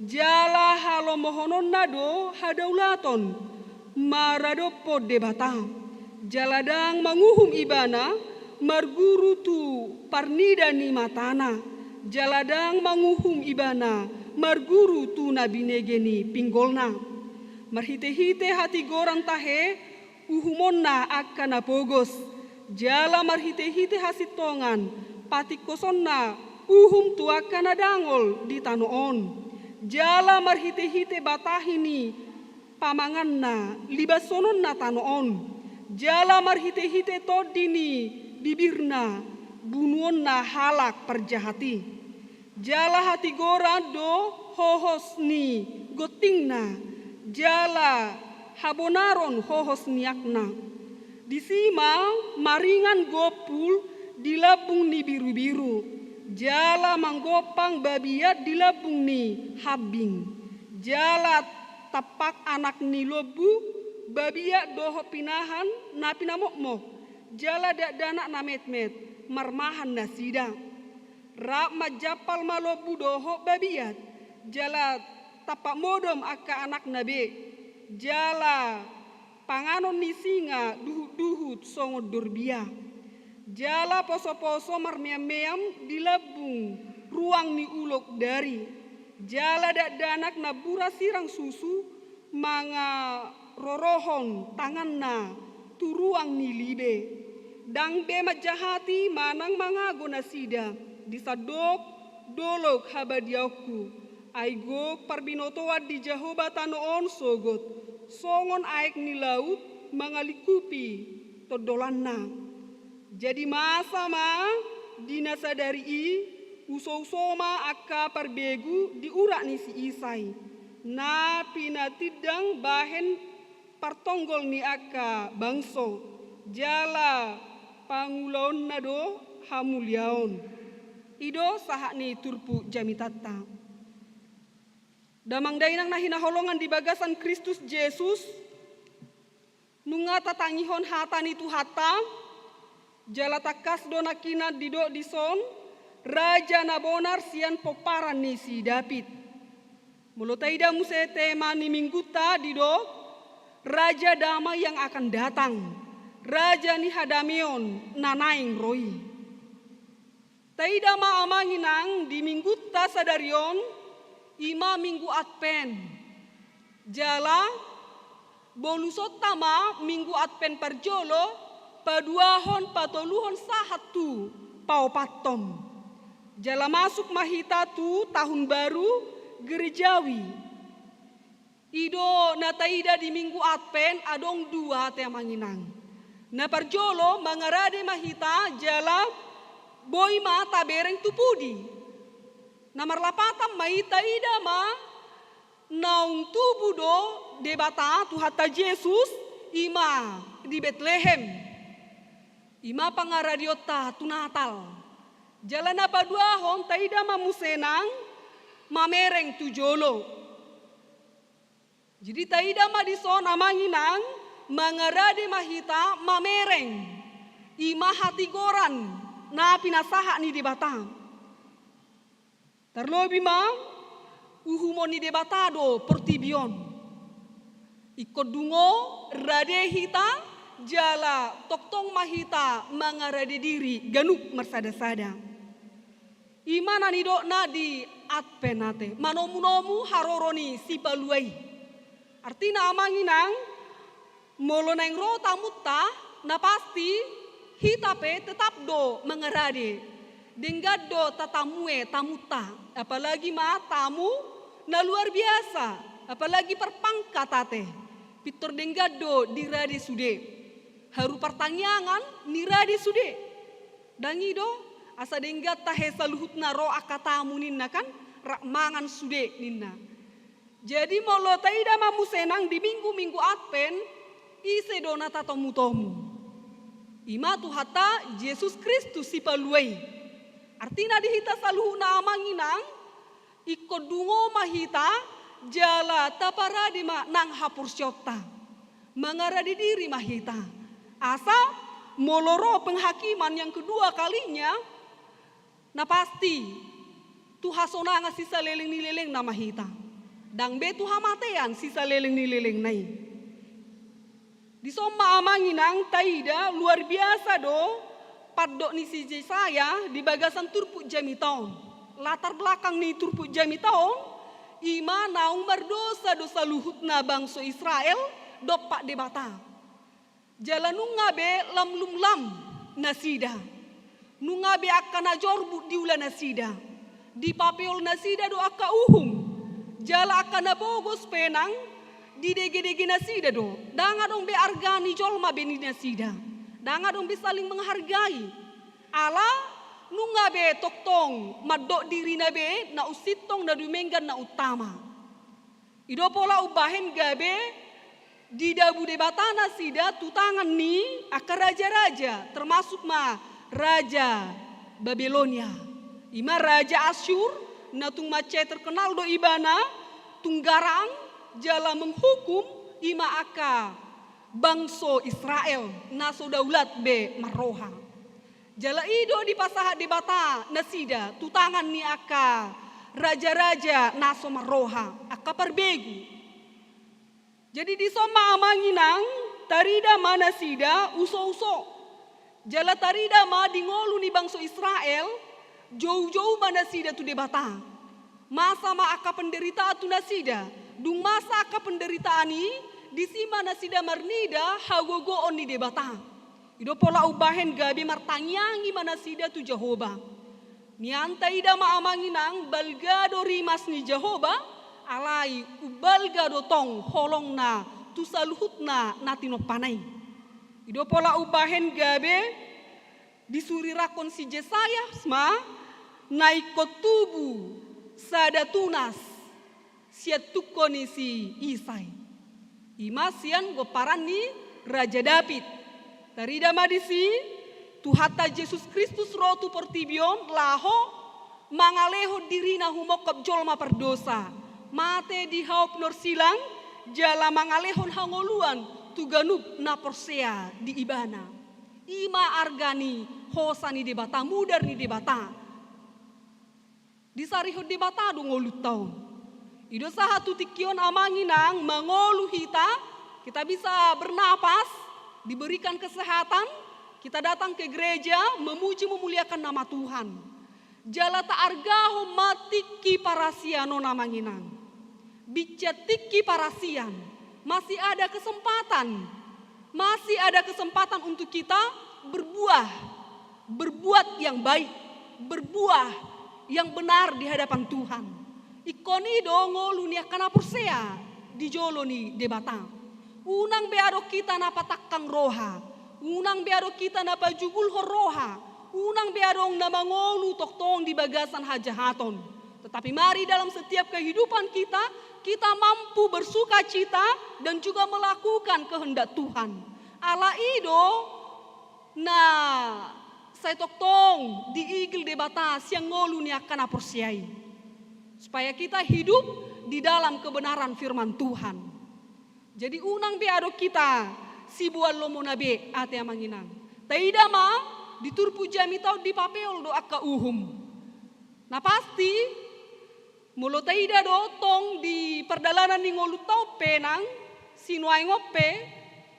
jala halo mohonon nado hadaulaton maradopo debata jaladang manguhum ibana marguru tu parnida ni matana jaladang manguhum ibana marguru tu nabinegeni pinggolna marhite-hite hati goran tahe uhumonna akan apogos jala marhite-hite hasitongan patikosonna uhum tuakana dangol di tanoon jala marhite-hite batahini pamanganna libasononna tanoon jala marhite-hite todini bibirna bunuonna halak perjahati jala hati gorado hohosni gotingna jala habonaron hohos niakna disima maringan gopul dilabung ni biru-biru jala manggopang babiat dilabung ni habing jala tapak anak ni lobu babiat doho pinahan na pinamokmo jala dak danak na met-met marmahan na sidang rak majapal malobu doho babiat jala tapak modom akka anak nabe jala panganon ni singa duhut-duhut songo durbia jala poso-poso marmeam-meam dilabung ruang ni ulok dari jala dak danak na bura sirang susu manga rorohon tanganna turuang ni libe dang be majahati manang manga gona sida disadok dolok habadiaku aigo parbinotoa di Jehovah tanoon sogot songon aek ni laut mangalikupi todolanna jadi masa ma dinasa dari uso-usoma akka parbegu diurak ni si Isai na pinatidang bahen partonggol ni akka bangso jala pangulon nado hamulyaon ido sahak ni turpu jamitata damang dainang nahinaholongan di bagasan Kristus Yesus nungata tangihon hatan itu hata jala takas donakina dido dison raja nabonar sian poparan ni si David mulotaida muse tema ni mingguta dido raja damai yang akan datang raja ni hadamion nanaing roi taida ma amanginang di mingguta sadarion ima minggu Advent jala bolusot tama minggu Advent parjolo paduahon patoluhon sahatu paupatom jala masuk mahita tu tahun baru gerejawi ido nataida di minggu Advent adong dua temanginang na parjolo mangarade mahita jala boima tabereng tupudi namar lapatam maita ida ma naung tubu do debata tu hatta Yesus ima di Bethlehem ima pangaradiota tu Natal jalan apa dua hon taida ma musenang mamereng tu jolo. Jadi taida madison amanginang mangarade mahita mamereng ima hati goran na pinasaha ni debata. Terlebih ma uhumo ni debatado pertibion. Ikut dungo rade hita jala toktong mahita mangarade diri ganuk mersada-sada. Imana ni dokna di atpenate manomu-nomu haroroni si paluai. Artinya amanginang molo neng rota mutta na pasti hitape tetap do mengerade denggad do tatamue tamuta apalagi ma tamu na luar biasa apalagi perpangkatate pitor denggad do dirade sude haru pertanyaan nirade sude dangi do asa denggad tahe saluhutna ro akatamu ninna kan rak mangan sude ninna. Jadi molo taida mamu senang di minggu-minggu Advent ise dona tatomu-tomu. Ima tu hata Yesus Kristus si paluai. Artina dihita saluhuna amanginang ikut dungo mahita jala tapara di nang hapur syota. Mangara di diri mahita. Asa moloro penghakiman yang kedua kalinya na pasti tuhasona ngasih saleleng nileleng na mahita. Dang betu hamatean sisa leleng ni leleng nai. Di soma amanginang taida luar biasa do padok ni si saya di bagasan turpu jami taon. Latar belakang ni turpu jami taon ima naung berdosa dosa luhutna bangsa Israel dopak debata. Jalan nungabe lam lum lam nasida. Nungabe akan ajorbu diula nasida. Di papiol nasida do aka uhum. Jala akan bogos penang di dege-dege nasida do. Danga dong be argani jolma beni nasida. Danga dong be saling menghargai. Ala nunga be toktong madok diri na be na usitong na dumenggan na utama. Ido pola ubahen gabe di dabu debata nasida tutangan ni akan raja-raja termasuk ma raja Babilonia. Ima raja Asyur natung mace terkenal do ibana tunggarang jala menghukum ima aka bangso Israel naso daulat be maroha jala ido di pasaha debata nasida tutangan ni aka raja-raja naso maroha aka perbegu. Jadi di soma amanginang tarida mana sida uso-uso jala tarida ma di ngolu ni bangso Israel jauh-jauh mana sida tu debata. Masa ma aka penderita tu nasida. Dung masa aka penderitaan ni di sima nasida marnida hagogo on ni debata. Ido pola ubahen gabi martanyangi mana sida tu Jehovah. Nianta ida ma amanginang balgado rimas ni Jehovah alai ubalgado tong holong na tu saluhutna natino panai. Ido pola ubahen gabe disuri rakon si Jesaya sma naikot tubuh sada tunas siat tukoni si Isai. Imasian goparan ni Raja David. Tarida madisi tuhata Yesus Kristus rotu pertibion laho mangaleho dirina humokap jolma perdosa. Mate di haup nor silang jala mangalehon hangoluan tuganub na persea di ibana. Ima argani hosani debata mudar ni debata. Di sarihod debata do ngolut taon. Ido sahatu tikion amanginang mangolu kita bisa bernapas, diberikan kesehatan, kita datang ke gereja memuji memuliakan nama Tuhan. Jala ta argaho matiki parasiano namanginang. Bicatiki parasian. Masih ada kesempatan. Masih ada kesempatan untuk kita berbuat yang baik, berbuah yang benar di hadapan Tuhan. Ikoni do ngolu ni akan persea di jolo ni debata. Unang beado kita napa takang roha. Unang beado kita napa jugul horoha. Unang beado nama ngolu toktong di bagasan hajahaton. Tetapi mari dalam setiap kehidupan kita mampu bersuka cita dan juga melakukan kehendak Tuhan. Ala ido saya toktong di igil debata siang ngolu ni akan apersiai. supaya kita hidup di dalam kebenaran firman Tuhan. Jadi unang beado kita si buat lomo nabe ate amanginang. Taida ma diturpu jami tau di papel do akka uhum. Nah pasti mulo taida do tong di perdalanan ni ngolu tau penang sinuai ngope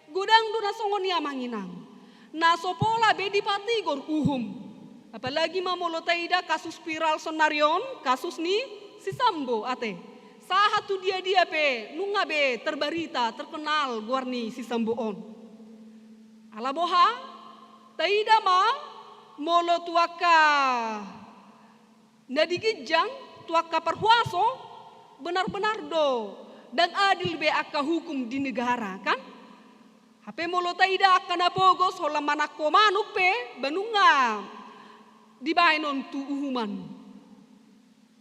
godang do nasongon ya manginang. Na sopola be di pati gor uhum. Apalagi mamolo taida kasus viral sonarion, kasus ni si Sambo ate. Sahatu dia pe nunga be terbarita terkenal guarni si Sambo on. Alaboha taida ma molo tuaka nadigijang tuaka perhuaso benar-benar do dan adil be akka hukum di negara kan. Hape molo taida akka napogos hola manako manuk pe banunga di bainon tu uhuman.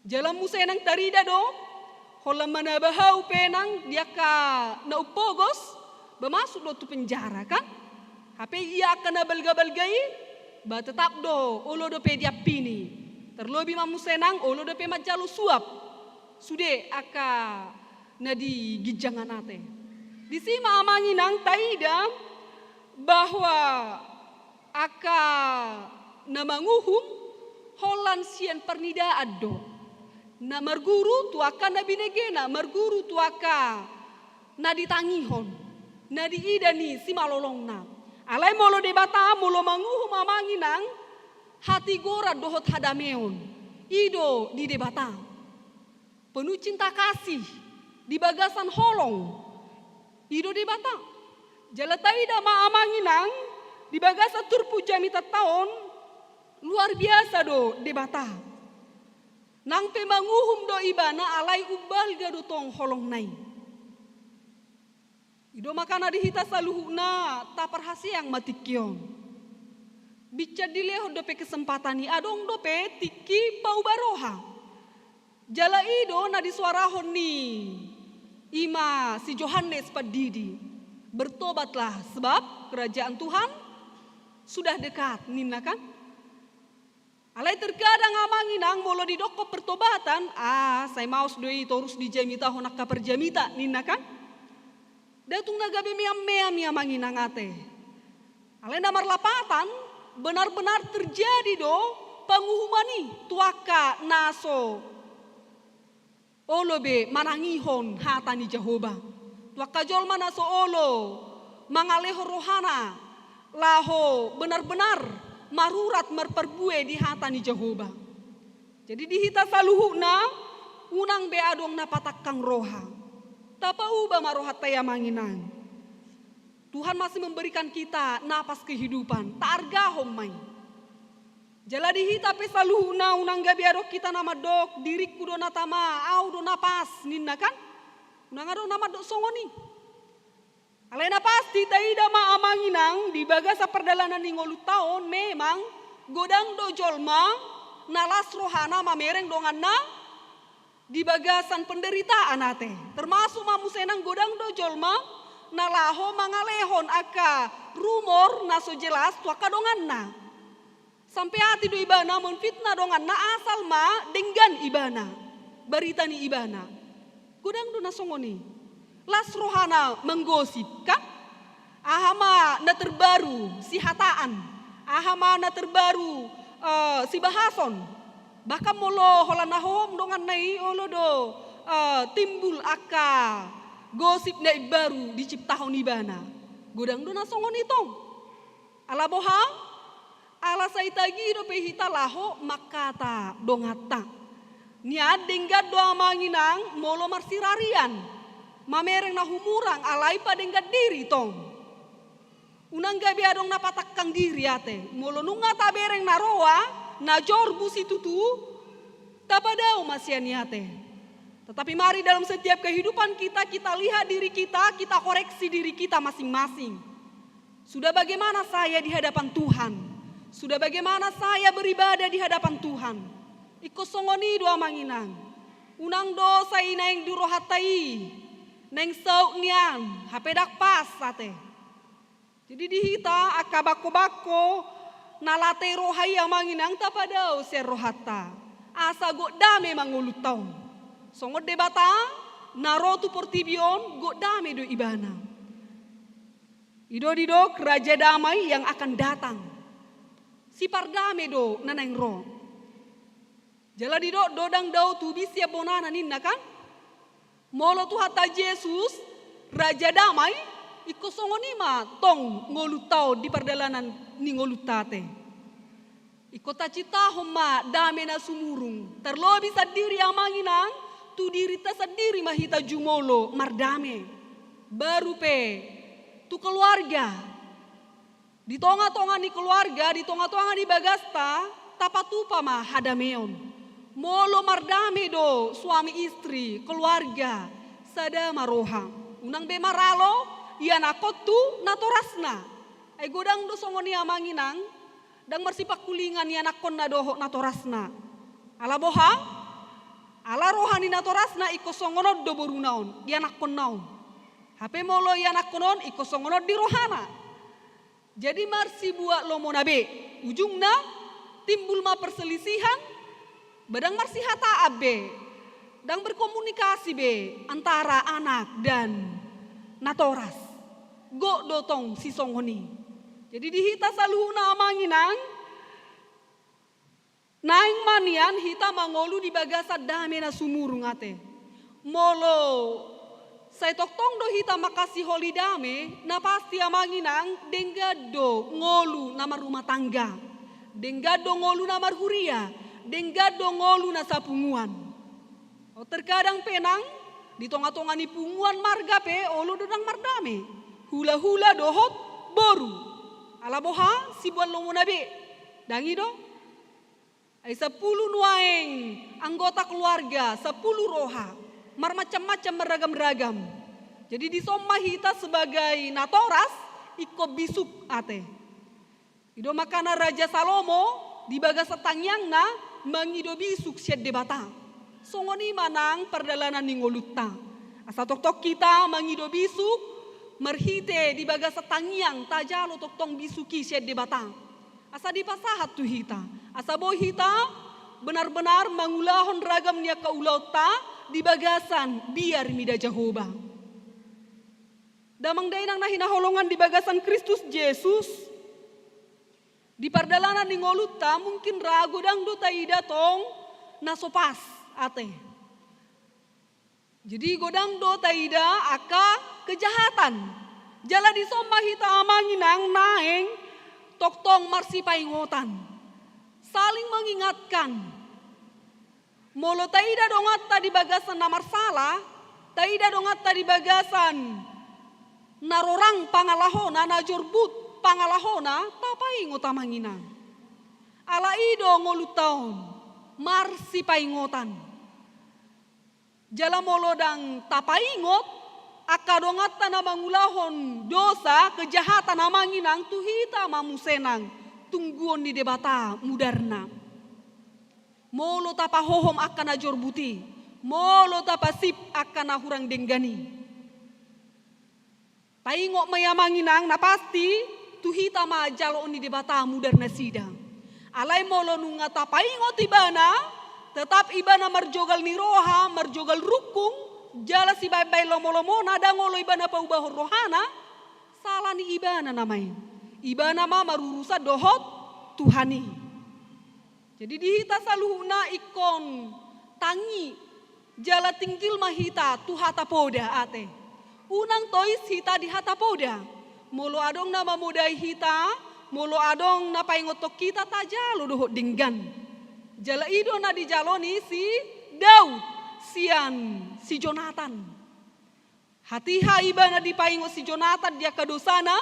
Jalan musenang tarida do, hola mana bahau penang dia ka na upogos, bermasuk do tu penjara kan? Hape ia akan balga-balgai, ba tetap do, olo do pe dia pini. Terlebih mamusenang, olo do pe majalu suap. Sude aka na di gijangan ate. Di sima amanginang taida bahwa aka namanguhum holan sian pernida addo na marguru tuaka na binegena marguru tuaka na ditangihon na diidani si malolongna alai molo debata molo manguhum amanginang hati gora dohot hadameon ido di debata penuh cinta kasih di bagasan holong ido debata jalataida ma amanginang di bagasan turpu jamita taon luar biasa do debata. Nang pemanguhum do ibana alai ubal gado tong holong nai. Ido makana dihita saluhuna taparhasiang matikyon. Bica dileho do pe kesempatan ni adong do pe tiki pau baroha. Jala ido na disuarahon ni ima si Johannes Padidi. Bertobatlah sebab kerajaan Tuhan sudah dekat nina kan. Alai terkadang amanginang molo di doko pertobatan, saya maus doi torus di jamita honak ka perjamita nina kan? Datung nagabe miam amanginang ate. Alai namar lapatan benar-benar terjadi do panguhumani tuaka naso. Olo be manangihon hatani Jehovah. Tuaka jol manaso olo mangaleho rohana laho benar-benar marurat merperbue di hatani Jehovah. Jadi dihita saluhuna unang beadong napatakang roha. Tapa uba marohat taya manginang. Tuhan masih memberikan kita napas kehidupan. Taargahom mai. Jala dihita pe saluhuna unang gabiadok kita nama dok diriku do natama au do napas ninna kan. Unang ado nama dok songoni. Alena pasti taida ma amanginang di bagasa perdalanan ni ngolu taon memang godang do jolma nalas rohana mamereng dongan na di bagasan penderitaan ate termasuk mamusenang godang do jolma nalaho mangalehon aka rumor naso jelas tuaka dongan na sampai hati do ibana menfitnah dongan na asal ma denggan ibana baritani ibana godang do nasongoni las rohana menggosip kan? Ahama na terbaru si hataan. Ahama na terbaru si bahason. Bahkan molo holanahom dongan nai olo do timbul aka gosip na baru diciptahon ibana. Godang do nasongon itong. Alaboha ala saitagi do pehita laho makata dongata. Niad denggat do amanginang molo marsirarian. Mamereng na humurang alai pa denggat diri tong. Unang gabi adong napatakang diri ate. Molo nunga tabereng na roa na jorbu si tutu tapadao masyan ate. Tetapi mari dalam setiap kehidupan kita lihat diri kita koreksi diri kita masing-masing. Sudah bagaimana saya di hadapan Tuhan? Sudah bagaimana saya beribadah di hadapan Tuhan? Iko songoni doa manginang. Unang dosa inaing durohatai. Neng sauk nian, hapedak pas ate. Jadi dihita akabako-bako nalate rohai amanginang tapadao ser rohata. Asa go dame mangulutong. Songot debata narotu portibion go dame do ibana. Ido raja damai yang akan datang. Si pardame do naneng ro. Jala dido dodang dau tubi siap bonana ninna kan? Molo tu hata Yesus raja damai iko songonima tong ngolutau di perdalanan ni ngolutate. Iko tacita homa dame na sumurung. Terlobi sadiri amanginang tu diri ta sadiri mahita jumolo mardame. Baru pe tu keluarga. Di tonga-tonga ni keluarga, di tonga-tonga ni bagasta, tapatupa ma hadameon. Molo mardame do suami istri, keluarga, sada maroha. Unang be maralo, iya nakotu natorasna. Ay godang do songoni amanginang, dang marsipak kulingan iya nakon na doho natorasna. Ala boha, ala rohani natorasna iko songonod do borunaon, iya nakon naon. Hape molo iya nakonon iko songonod di rohana. Jadi marsi buat lomo nabe, ujungna timbul ma perselisihan. Badang marsi hata abe, dang berkomunikasi be antara anak dan natoras. Go dotong si songoni. Jadi dihita saluhuna amanginang, naing manian hita mangolu di bagasa dame na sumurung ate. Molo saya toktong do hita makasih holi dame, na pasti amanginang denggado ngolu nama rumah tangga. Denggado ngolu nama huria. Denggado ngolu na sapunguan. O terkadang penang di tonga-tonga ni punguan marga pe olo dodang mardame. Hula-hula dohot boru. Ala boha si buat lomo nabe. Dangi do. Ay 10 nuaeng anggota keluarga, 10 roha. Mar macam-macam beragam-ragam. Jadi di somma hita sebagai natoras iko bisuk ate. Ido makana Raja Salomo di bagasa tangyang na mangido bisuk syed debata. Songoni manang perdalanan ningolutta. Asa tok-tok kita mangido bisuk merhite di bagasa tangyang tajalo tok-tong bisuki syed debata. Asa di pasahat tu hita. Asa boh hita benar-benar mangulahon ragam nia kaulauta di bagasan biar mida Jehovah. Damang dainang nahina holongan di bagasan Kristus Yesus. Di perdalanan di ngoluta mungkin ragu dang do taida tong nasopas ate. Jadi godang do taida aka kejahatan. Jala di somma hita amanginang naeng toktong marsi paingotan. Saling mengingatkan. Molo taida dongat tadi bagasan namar salah, taida dongat tadi bagasan narorang pangalahona najorbut pangalahona tapai ngotamangina. Ala ido ngolutaon marsi paingotan. Jala molodang tapai ngot akadongat tanah mangulahon dosa kejahatan amanginang tuhita mamusenang tungguon di debata mudarna. Molo tapa hohom akan ajor buti. Molo tapa sip akan ahurang denggani. Paingok mayamanginang na pasti tuhita ma jalo ni debata mudarna sidang. Alai molo nunga tapai ngoti ibana, tetap ibana marjogal ni roha, marjogal rukung, jala si bay-bay lomo-lomo nada ngolo ibana paubah rohana, salah ni ibana namanya. Ibana ma marurusa dohot Tuhani. Jadi dihita saluhuna ikon tangi, jala tingkil mahita tuhata poda ate. Unang tois hita di hata poda. Molo adong nama mudai hita, molo adong na paingotok kita tajalo dohot dinggan. Jala ido na dijaloni si Daud, sian si Jonathan. Hatiha ibana di paingot si Jonathan dia kadosana,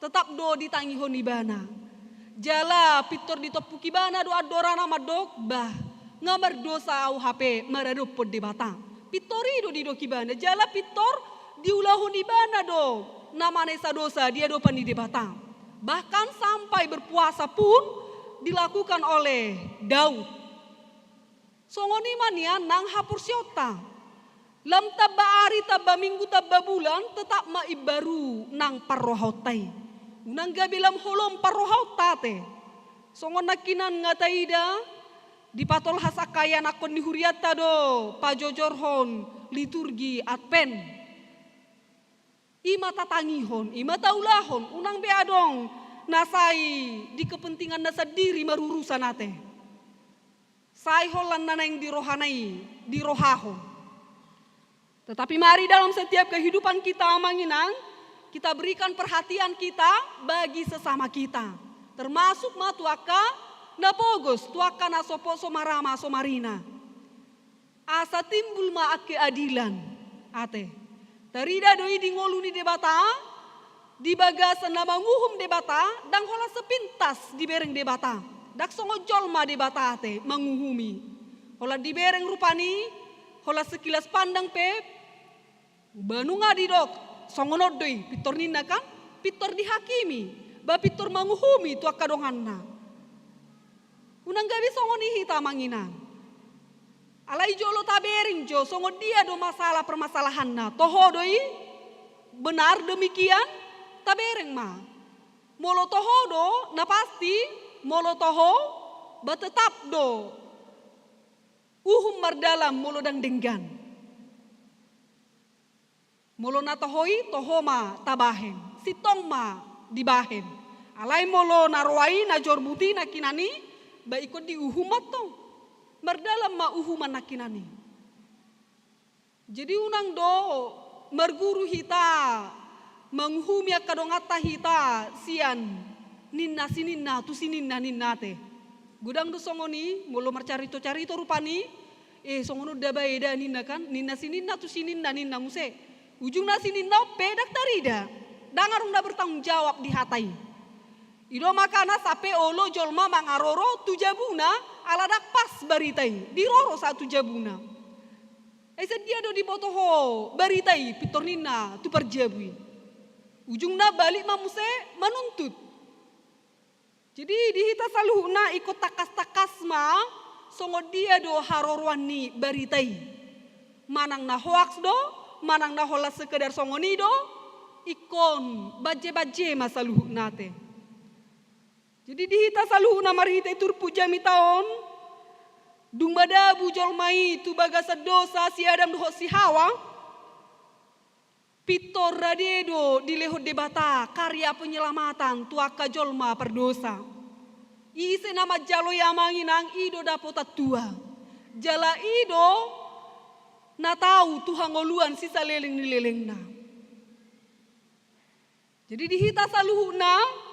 tetap do ditangihon ibana. Jala pitor ditopuk ibana do adorana madok bah ngamar dosa au HP maradopod debata. Pitori do didok ibana, jala pitor diulahun ibana do. Nama nesa dosa dia dopan di debata. Bahkan sampai berpuasa pun dilakukan oleh Daud. Songoni mania nang hapur syota. Lam tabba ari tabba minggu tabba bulan tetap ma ibaru nang parrohautai. Unang gabilam holom parrohautate. Songon nakinan ngataida di patol hasakaya nakon di huriata do pajojorhon liturgi Advent. Ima tatangihon, ima taulahon, unang beadong nasai di kepentingan nasa diri marurusan ate. Sai holan naneng di rohanai, di rohahon. Tetapi mari dalam setiap kehidupan kita manginang, kita berikan perhatian kita bagi sesama kita. Termasuk matuaka na pogos tuaka na sopo somarama somarina. Asa timbul ma keadilan ate. Tarida doi di ngoluni debata, di bagasan na manguhum debata, dang hola sepintas di bereng debata. Dak songo jolma debata ate manguhumi. Hola di bereng rupani, hola sekilas pandang pe, banunga di dok, songo nodoi, pitor nina kan, pitor dihakimi, ba pitor manguhumi tuaka donganna. Unang gabi songo ni hita manginang. Alai jolo tabering jo songo dia do masalah permasalahan na. Toho doi benar demikian tabereng ma. Molo toho do na pasti molo toho batetap do. Uhum mardalam molo dang denggan. Molo na tohoi toho ma tabahen. Sitong ma dibahen. Alai molo narwai na jorbuti na kinani. Ba ikut di uhumat to, merdalam ma uhuman nakinani. Jadi unang do merguru hita, menghumi kadongata hita sian ninna sininna tu sininna ninnate. Gudang do songoni molo marcarito carito rupani, songono dabaeda ninna kan, ninna sininna tu sininna ninna muse. Ujungna sininna pedak tarida, dangarung da bertanggung jawab di hatai. Ido makana sape olo jolma mangaroro tu jabuna aladak pas baritai diroro satu jabuna. Sedia do di botoho baritai pitornina tu perjabui. Ujungna balik mamuse menuntut. Jadi dihita saluhuna ikut takas-takas ma songo dia do harorwani baritai. Manang na hoaks do, manang na hola sekedar songoni do, ikon baje-baje masaluhuna te. Jadi dihita saluhuna marhita turpu jami taon dumbada bujol mai tu bagasa dosa si Adam doho si Hawa pitor radedo di leho debata karya penyelamatan tuaka jolma perdosa. Ise nama jalo yamanginang ido dapota tua. Jala ido na tahu Tuhan ngoluan sisa leleng ni lelengna. Jadi dihita saluhuna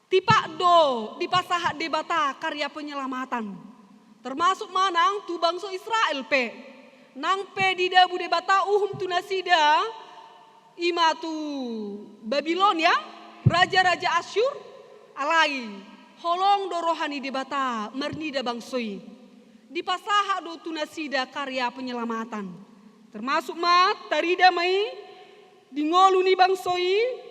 tipak do di pasahat debata karya penyelamatan. Termasuk manang tu bangsa Israel pe. Nang pe di dabu debata uhum tu nasida ima tu Babilonia, raja-raja Asyur alai. Holong do rohani debata mernida bangsoi. Di pasahat do tu nasida karya penyelamatan. Termasuk mat tarida mai di ngoluni bangsoi.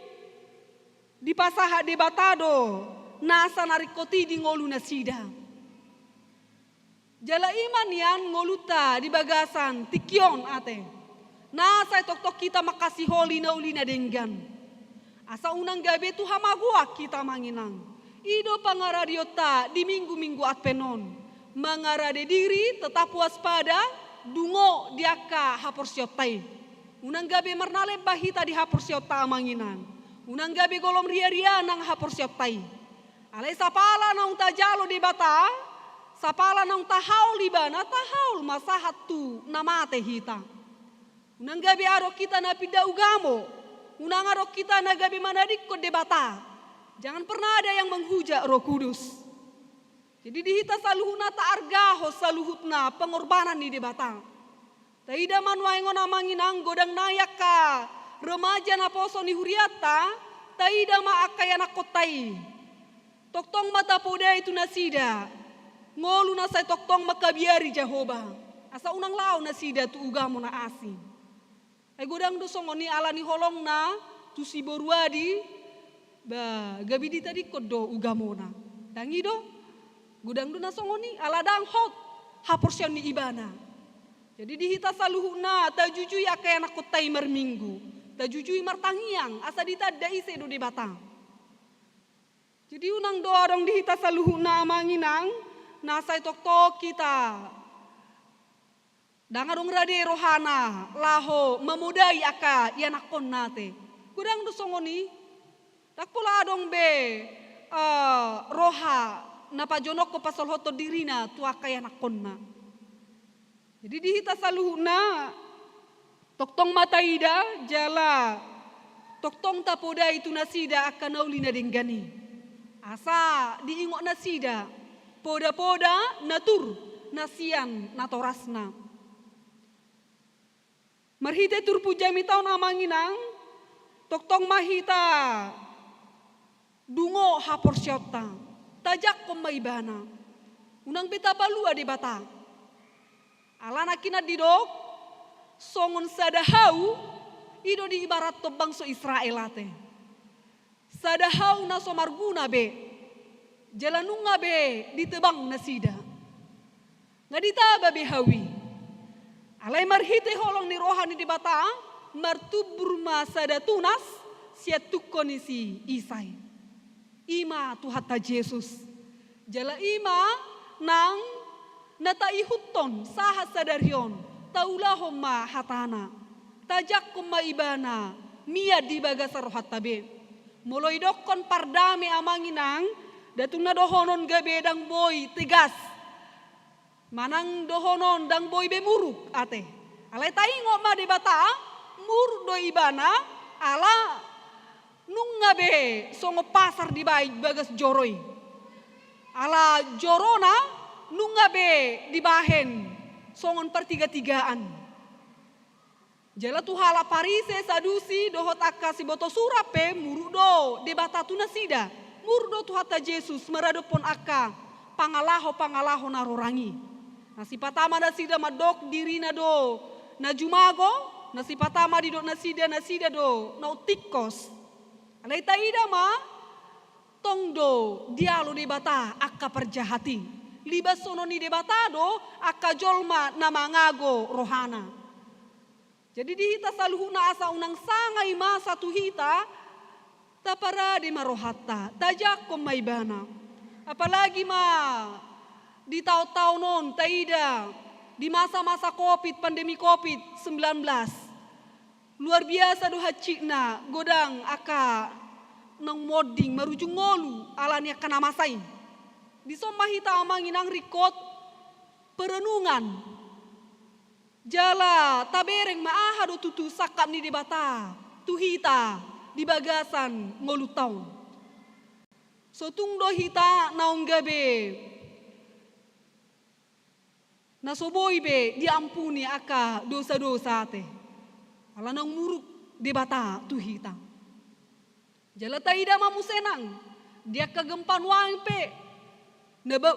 Di pasaha debatado nasa narikoti di ngolu nasida. Jala iman yan ngoluta di bagasan tikion ate. Nasa tok-tok kita makasih holi na uli na denggan. Asa unang gabi tu hamaguak kita manginang. Ido pangaradiota di minggu-minggu Advenon. Mangarade diri tetap waspada dungo diaka haporsiotai. Unang gabi mernale bahita di haporsiota manginang. Unang gabi golom ria-ria nang hapor siaptai. Alai sapala nang tajalo di bata, sapala nang tahaul di bana, tahaul masahat tu namate hita. Unang gabi aro kita na pida ugamo, unang aro kita na gabi manadik ko di bata. Jangan pernah ada yang menghujat Roh Kudus. Jadi dihita saluhuna ta argaho saluhutna pengorbanan di bata. Taida manwaingon amanginang godang nayaka. Remaja na poso ni huriata, taida ma akaya na kotai. Toktong mata poda itu nasida. Ngolu na say toktong makabiari Jehovah. Asa unang lao nasida tu ugamo na asin. Ay godang do songoni ala ni holong na tu si boruadi ba gabi di tadi kodo ugamo na. Dangi do godang do na songoni ala dang hot haporsion ni ibana. Jadi dihita saluhuna tajujui akaya na kotai merminggu. Tajujui martangiang asa dita daise do di batang. Jadi unang dorong dihita saluhuna manginang nasai tok kita. Dangadong rade rohana laho memudai aka yanakon nate. Kudang do songoni. Tak pula dong be roha napa jonok ko pasal hoto dirina tu aka yanakon na. Jadi dihita saluhuna toktong mataida jala toktong tapoda itu nasida akan naulina denggani. Asa diingok nasida poda-poda natur nasian natorasna. Marhite turpu jami taon amanginang toktong mahita dungo hapor syota tajak komaibana unang beta balua di bata alana kina didok songon sadahau ido di ibarat to bangso Israel ate sadahau na somarguna be jalanunga be ditebang nasida ngadita be hawi alai marhite holong ni rohani di bata martubur masada tunas siatuk kondisi isai ima tuhata Yesus jala ima nang natai huton saha sadarion taulahom ma hatana tajak kuma ibana mia di bagasar hatabe moloi dokon pardame amanginang datuna dohonon gabe dang boy tegas manang dohonon dang boy bemuruk ate alai taingo ma de bata mur do ibana ala nunga be songo pasar di baik bagas joroi ala jorona nunga be di bahen songon pertiga-tigaan jala tu hala parise sadusi dohot akka si boto surape muru do de bata tu nasida mur do tu hata Yesus maradopon akka pangalaho narorangi nasi patama nasida madok dirina do na jumago nasi patama di do nasida do nautikos alai taida ma tongdo dialo de bata akka perjahati libas sononi de bata do akka jolma namangago rohana jadi dihita saluhuna asa unang sangai masa tuhita tapara de marohata tajak komaibana apalagi ma di tahun-tahun non taida di masa-masa Covid, pandemi Covid-19. Luar biasa do hacikna godang aka nang moding marujung ngolu alania kana masain. Di somahita amanginang rikot perenungan. Jala tabereng maaha do tutu sakap ni di bata. Tuhita di bagasan ngolu taun. Sotung do hita naung gabe. Nasoboi be diampuni aka dosa-dosa te. Ala nang muruk de bata tuhita. Jala taida mamu senang. Dia kegempan wangpe.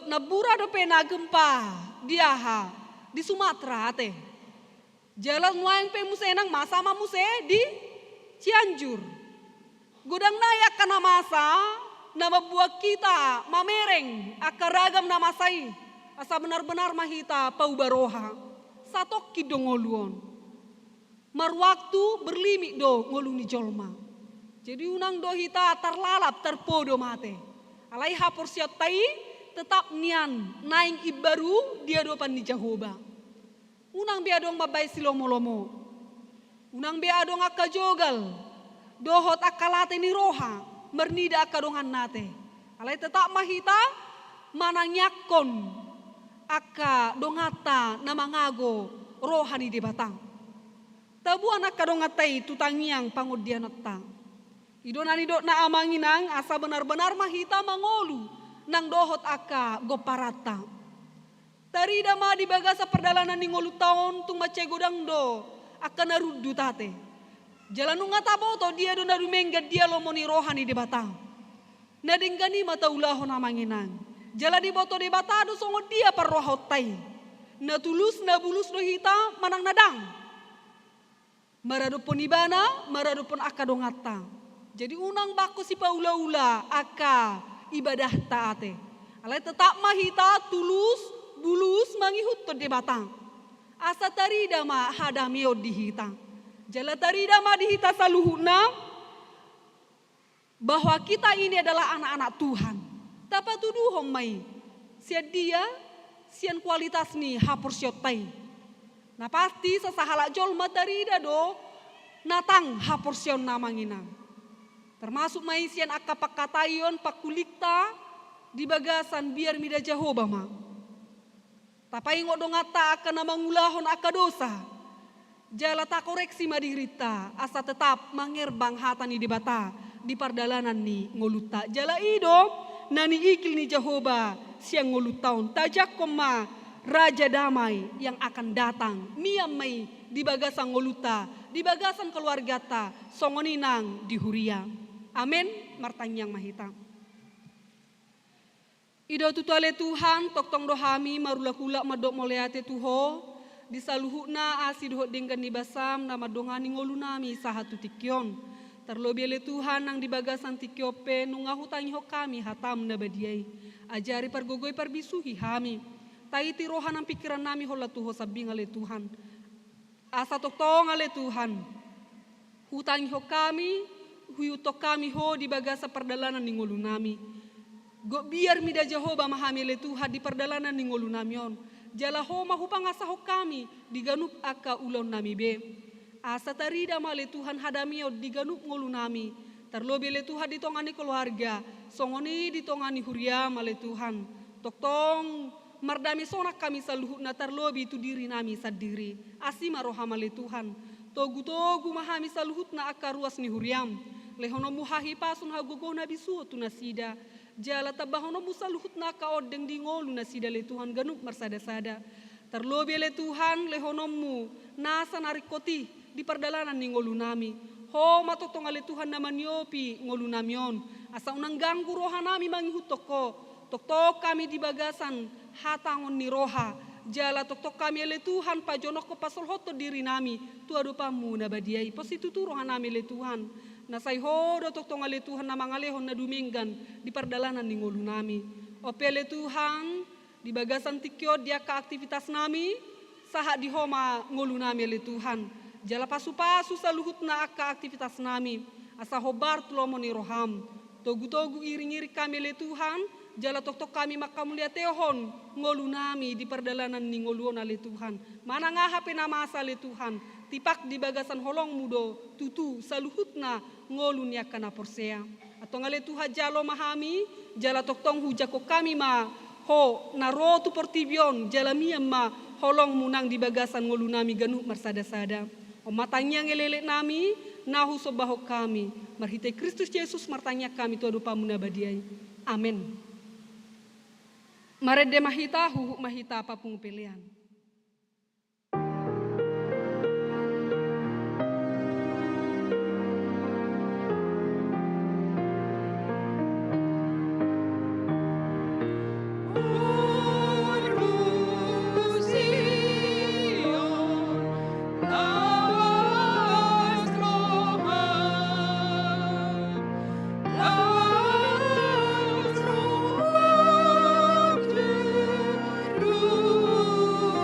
Nabura do pe na gempa diaha di Sumatera te. Jala wangpe musenang masa mamu se di Cianjur. Godang nayak kana masa nama buah kita mamereng akaragam nama sai. Asa benar-benar mahita pau baroha satok kido ngoluon mar waktu berlimik do ngoluni jolma jadi unang do hita terlalap terpodo mate alai hapor siat tai tetap nian naing ibaru dia do pan di Jahoba unang be adong mabai silomo-lomo unang be adong akka jogal dohot akalate ni roha mernida akadongan nate alai tetap mahita manang yakon aka dongata namangago rohani di batang. Tabuan aka dongata itu tangiang pangudian otang. Idonani dok na amanginang asa benar-benar mahita mangolu nang dohot aka goparata. Tarida ma di bagasa perdalanan ni ngolu taon tung mace godang do aka naruddu tate. Jalanunga taboto dia do narumengga dia lomoni rohani di batang. Nadinggani mata ulahon amanginang. Jala di boto de batado songo dia parrohotai. Na tulus na bulus do hita manang nadang. Maradopon ibana, maradopon aka dongata. Jadi unang bako si paula-ula aka ibadah taate. Alai tetap mahita tulus bulus mangihut to de batang. Asa tarida ma hadamio di hita. Jala tarida ma di hita saluhuna bahwa kita ini adalah anak-anak Tuhan. Tapa tuduhong mai dia sian kualitas ni hapur siotai. Na pasti sasahala jol matarida do natang hapur sion namanginang. Termasuk mai sian akapakatayon pakulikta di bagasan biar mida Jehovah ma. Tapai ngodong ata akan namangulahon akadosa. Jala tak koreksi madirita asa tetap mangerbang hatani di bata di pardalanan ni ngoluta. Jala ido nani ikil ni Jehovah siang ngolutaun tajak koma raja damai yang akan datang miam mai di bagasan ngoluta di bagasan keluarga ta songoninang di huria. Amin martanyang mahita. Ido tutale Tuhan toktong dohami marulakula madok moleate tuho disaluhuna asi dohot denggan di basam nama dongani ngolunami sahatu tikyon. Terlebih le Tuhan nang di bagasan tikyope nungahu tangi ho kami hatam na badiai. Ajari pargogoi parbisuhi hami. Taiti rohanang pikiran nami hola tuho sabing ale Tuhan. Asa toktong ale Tuhan. Hutangi ho kami, huyutok kami ho di bagasa perdalanan ni ngolunami. Gok biar mida Jehovah mahamile Tuhan di perdalanan ni ngolunamion. Jala ho mahupang asa ho kami di ganup aka ulon nami be. Asa tarida male Tuhan hadamio di ganup ngolunami. Terlebih le Tuhan ditongani keluarga. Songoni ditongani huria male Tuhan. Toktong mardami sonak kami saluhut na terlebih itu diri nami sadiri. Asima roha male Tuhan. Togu-togu mahami saluhut na aka ruas ni huriam. Lehono muhahi pasun hagogo nabi suo tunasida. Jala tabahono musaluhut na kaodeng di ngolu nasida le Tuhan ganup marsada-sada. Terlebih le Tuhan lehonomu nasa narikoti di perdalanan ni ngolu nami. Ho matotong ale Tuhan naman yopi ngolu namion. Asa unang ganggu roha nami mangihut toko. Tok-tok kami di bagasan hatangon ni roha. Jala tok-tok kami ale Tuhan pajonok ko pasol hoto diri nami. Tuado pamu na badiai. Positu roha nami le Tuhan. Nasay hodo toktong ale Tuhan na mangalehon na duminggan di perdalanan ni ngolu nami. Opele Tuhan di bagasan tikyo dia ka aktivitas nami saha di homa ngolu nami ale Tuhan. Jala pasu-pasu saluhut na ka aktivitas nami. Asa hobar tulomo ni roham. Togu-togu iring-iring kami ale Tuhan. Jala tok-tok kami makamulia tehon ngolu nami di perdalanan ni ngoluon ale Tuhan. Mana ngahape nama asa ale Tuhan. Tipak di bagasan holong mudo tutu saluhutna ngolun ya kana porsea. Atau ngale Tuhan jalo mahami jala toktong hujako kami ma ho naro tu portibion jala mia ma holong munang di bagasan ngolunami ganu marsada-sada. O matanya ngelele nami nahu sobaho kami marhite Kristus Yesus martanya kami tu adupa munabadiai. Amin. Marede mahita huhu mahita apapun pilihan. Ooh.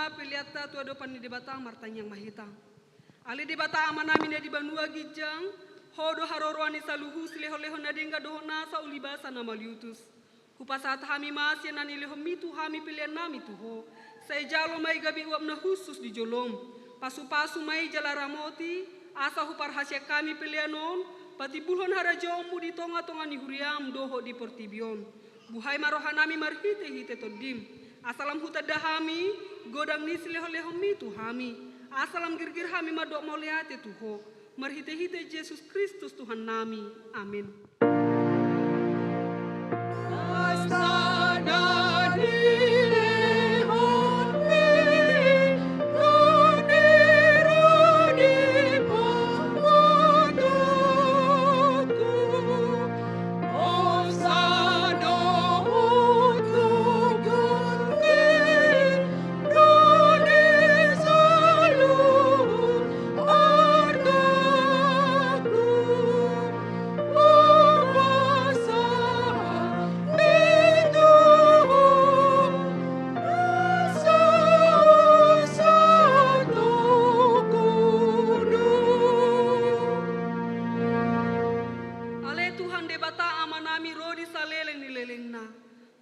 ma piliata tua dopan di batang martanyang mahita. Ali di batang amanami di banua gijang, hodo haroroani saluhu sileho-leho nadengga dohona saulibasa nama liutus. Kupasat hami masya nani leho mitu hami pilihan nami tuho. Saya jalo mai gabi uap na khusus di jolom. Pasu-pasu mai jala ramoti, asa hupar hasya kami pilihanon, pati bulhon harajomu di tonga-tonga ni huriam doho di portibion. Buhai marohanami marhite-hite todim. Asalam huta dahami, godang nisi leho-leho mitu hami. Asalam girgir hami madok mauliate tuho. Marhite-hite Yesus Kristus Tuhan nami. Amin.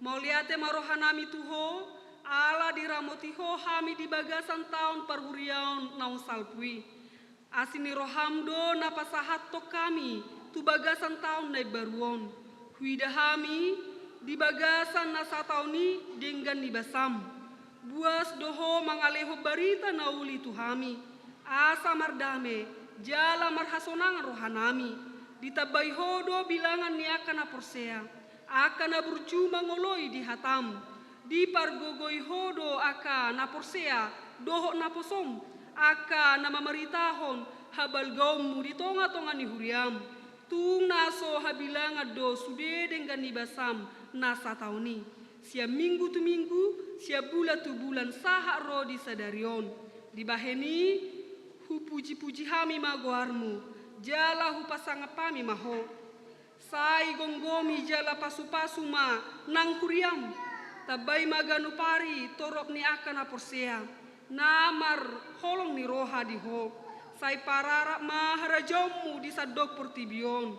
Mauliate marohanami tuho, ala diramotiho hami di bagasan tahun parhuriaun naung salpui. Asini rohamdo napasahat to kami, tu bagasan tahun nai baruon. Huida hami di bagasan nasatauni denggan di basam. Buas doho mangaleho barita nauli tu hami. Asa mardame, jala marhasonangan rohanami. Ditabai hodo bilangan niakan aporsea. Akan bercuma ngoloi di hatam, di pargogoi hodo aka naporsea, doho naposom, aka nama maritahon, habal gaumu di tonga-tonga ni huriam, tung naso habilanga do sude dengan ni basam nasa tauni, sia minggu tu minggu, sia bulan tu bulan saha rodi sadarion, di baheni hu puji-puji hami magoarmu, jala hu pasangapami maho. Sai gonggomi jala pasu-pasu ma nang kuriam tabai maganu pari torop ni akan aporsea namar holong ni roha di ho sai pararak ma harajomu di sadok portibion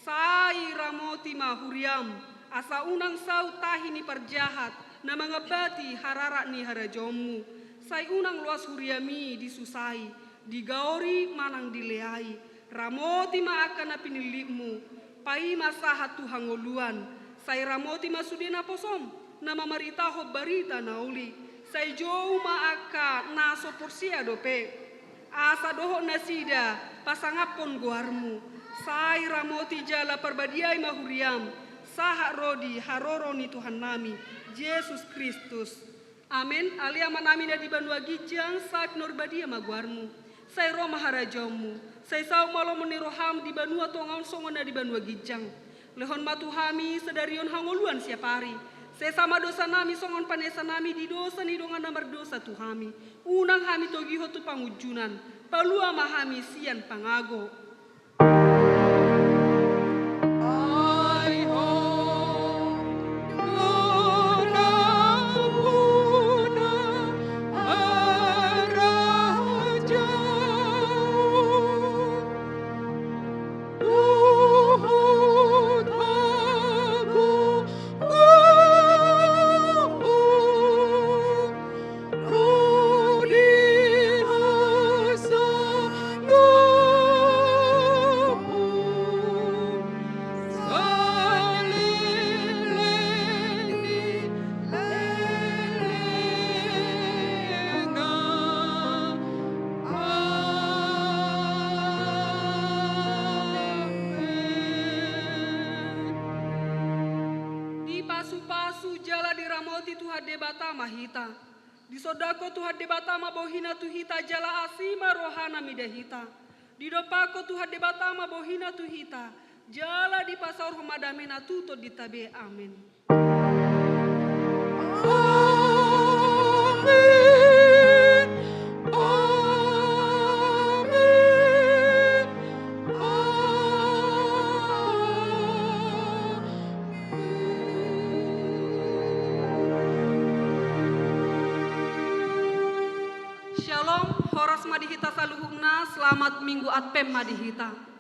sai ramoti ma huriam asa unang sau tahi ni parjahat na mangabati hararak ni harajomu sai unang luas huriami disusai digaori manang dileai ramoti ma akan apinilikmu pai masahat Tuhan ngoluan, saya ramoti masudina posom, nama maritaho barita nauli, saya jauh maaka naso porsia dope, asa doho nasida pasangapon goarmu, saya ramoti jala perbadiai mahuriam, saha rodi haroroni Tuhan nami, Yesus Kristus. Amin. Alia manami di banua gijang saat norbadia maguarmu, saya roma harajomu. Saya sau malo meniroham di banua tongaun songona di banua gijang. Lehon matu hami sedarion hangoluan siapari. Saya sama dosa nami songon panesa nami di dosa ni dongan namar dosa tu hami. Unang hami togiho tu pangujunan. Palua mahami sian pangago. Mahita di sodako Tuhan debatama bohina tuhita jala asima rohana midahita di dopako Tuhan debatama bohina tuhita jala di pasar homadamena tuto di tabe amin. madihita saluhuna, selamat minggu Advent madihita.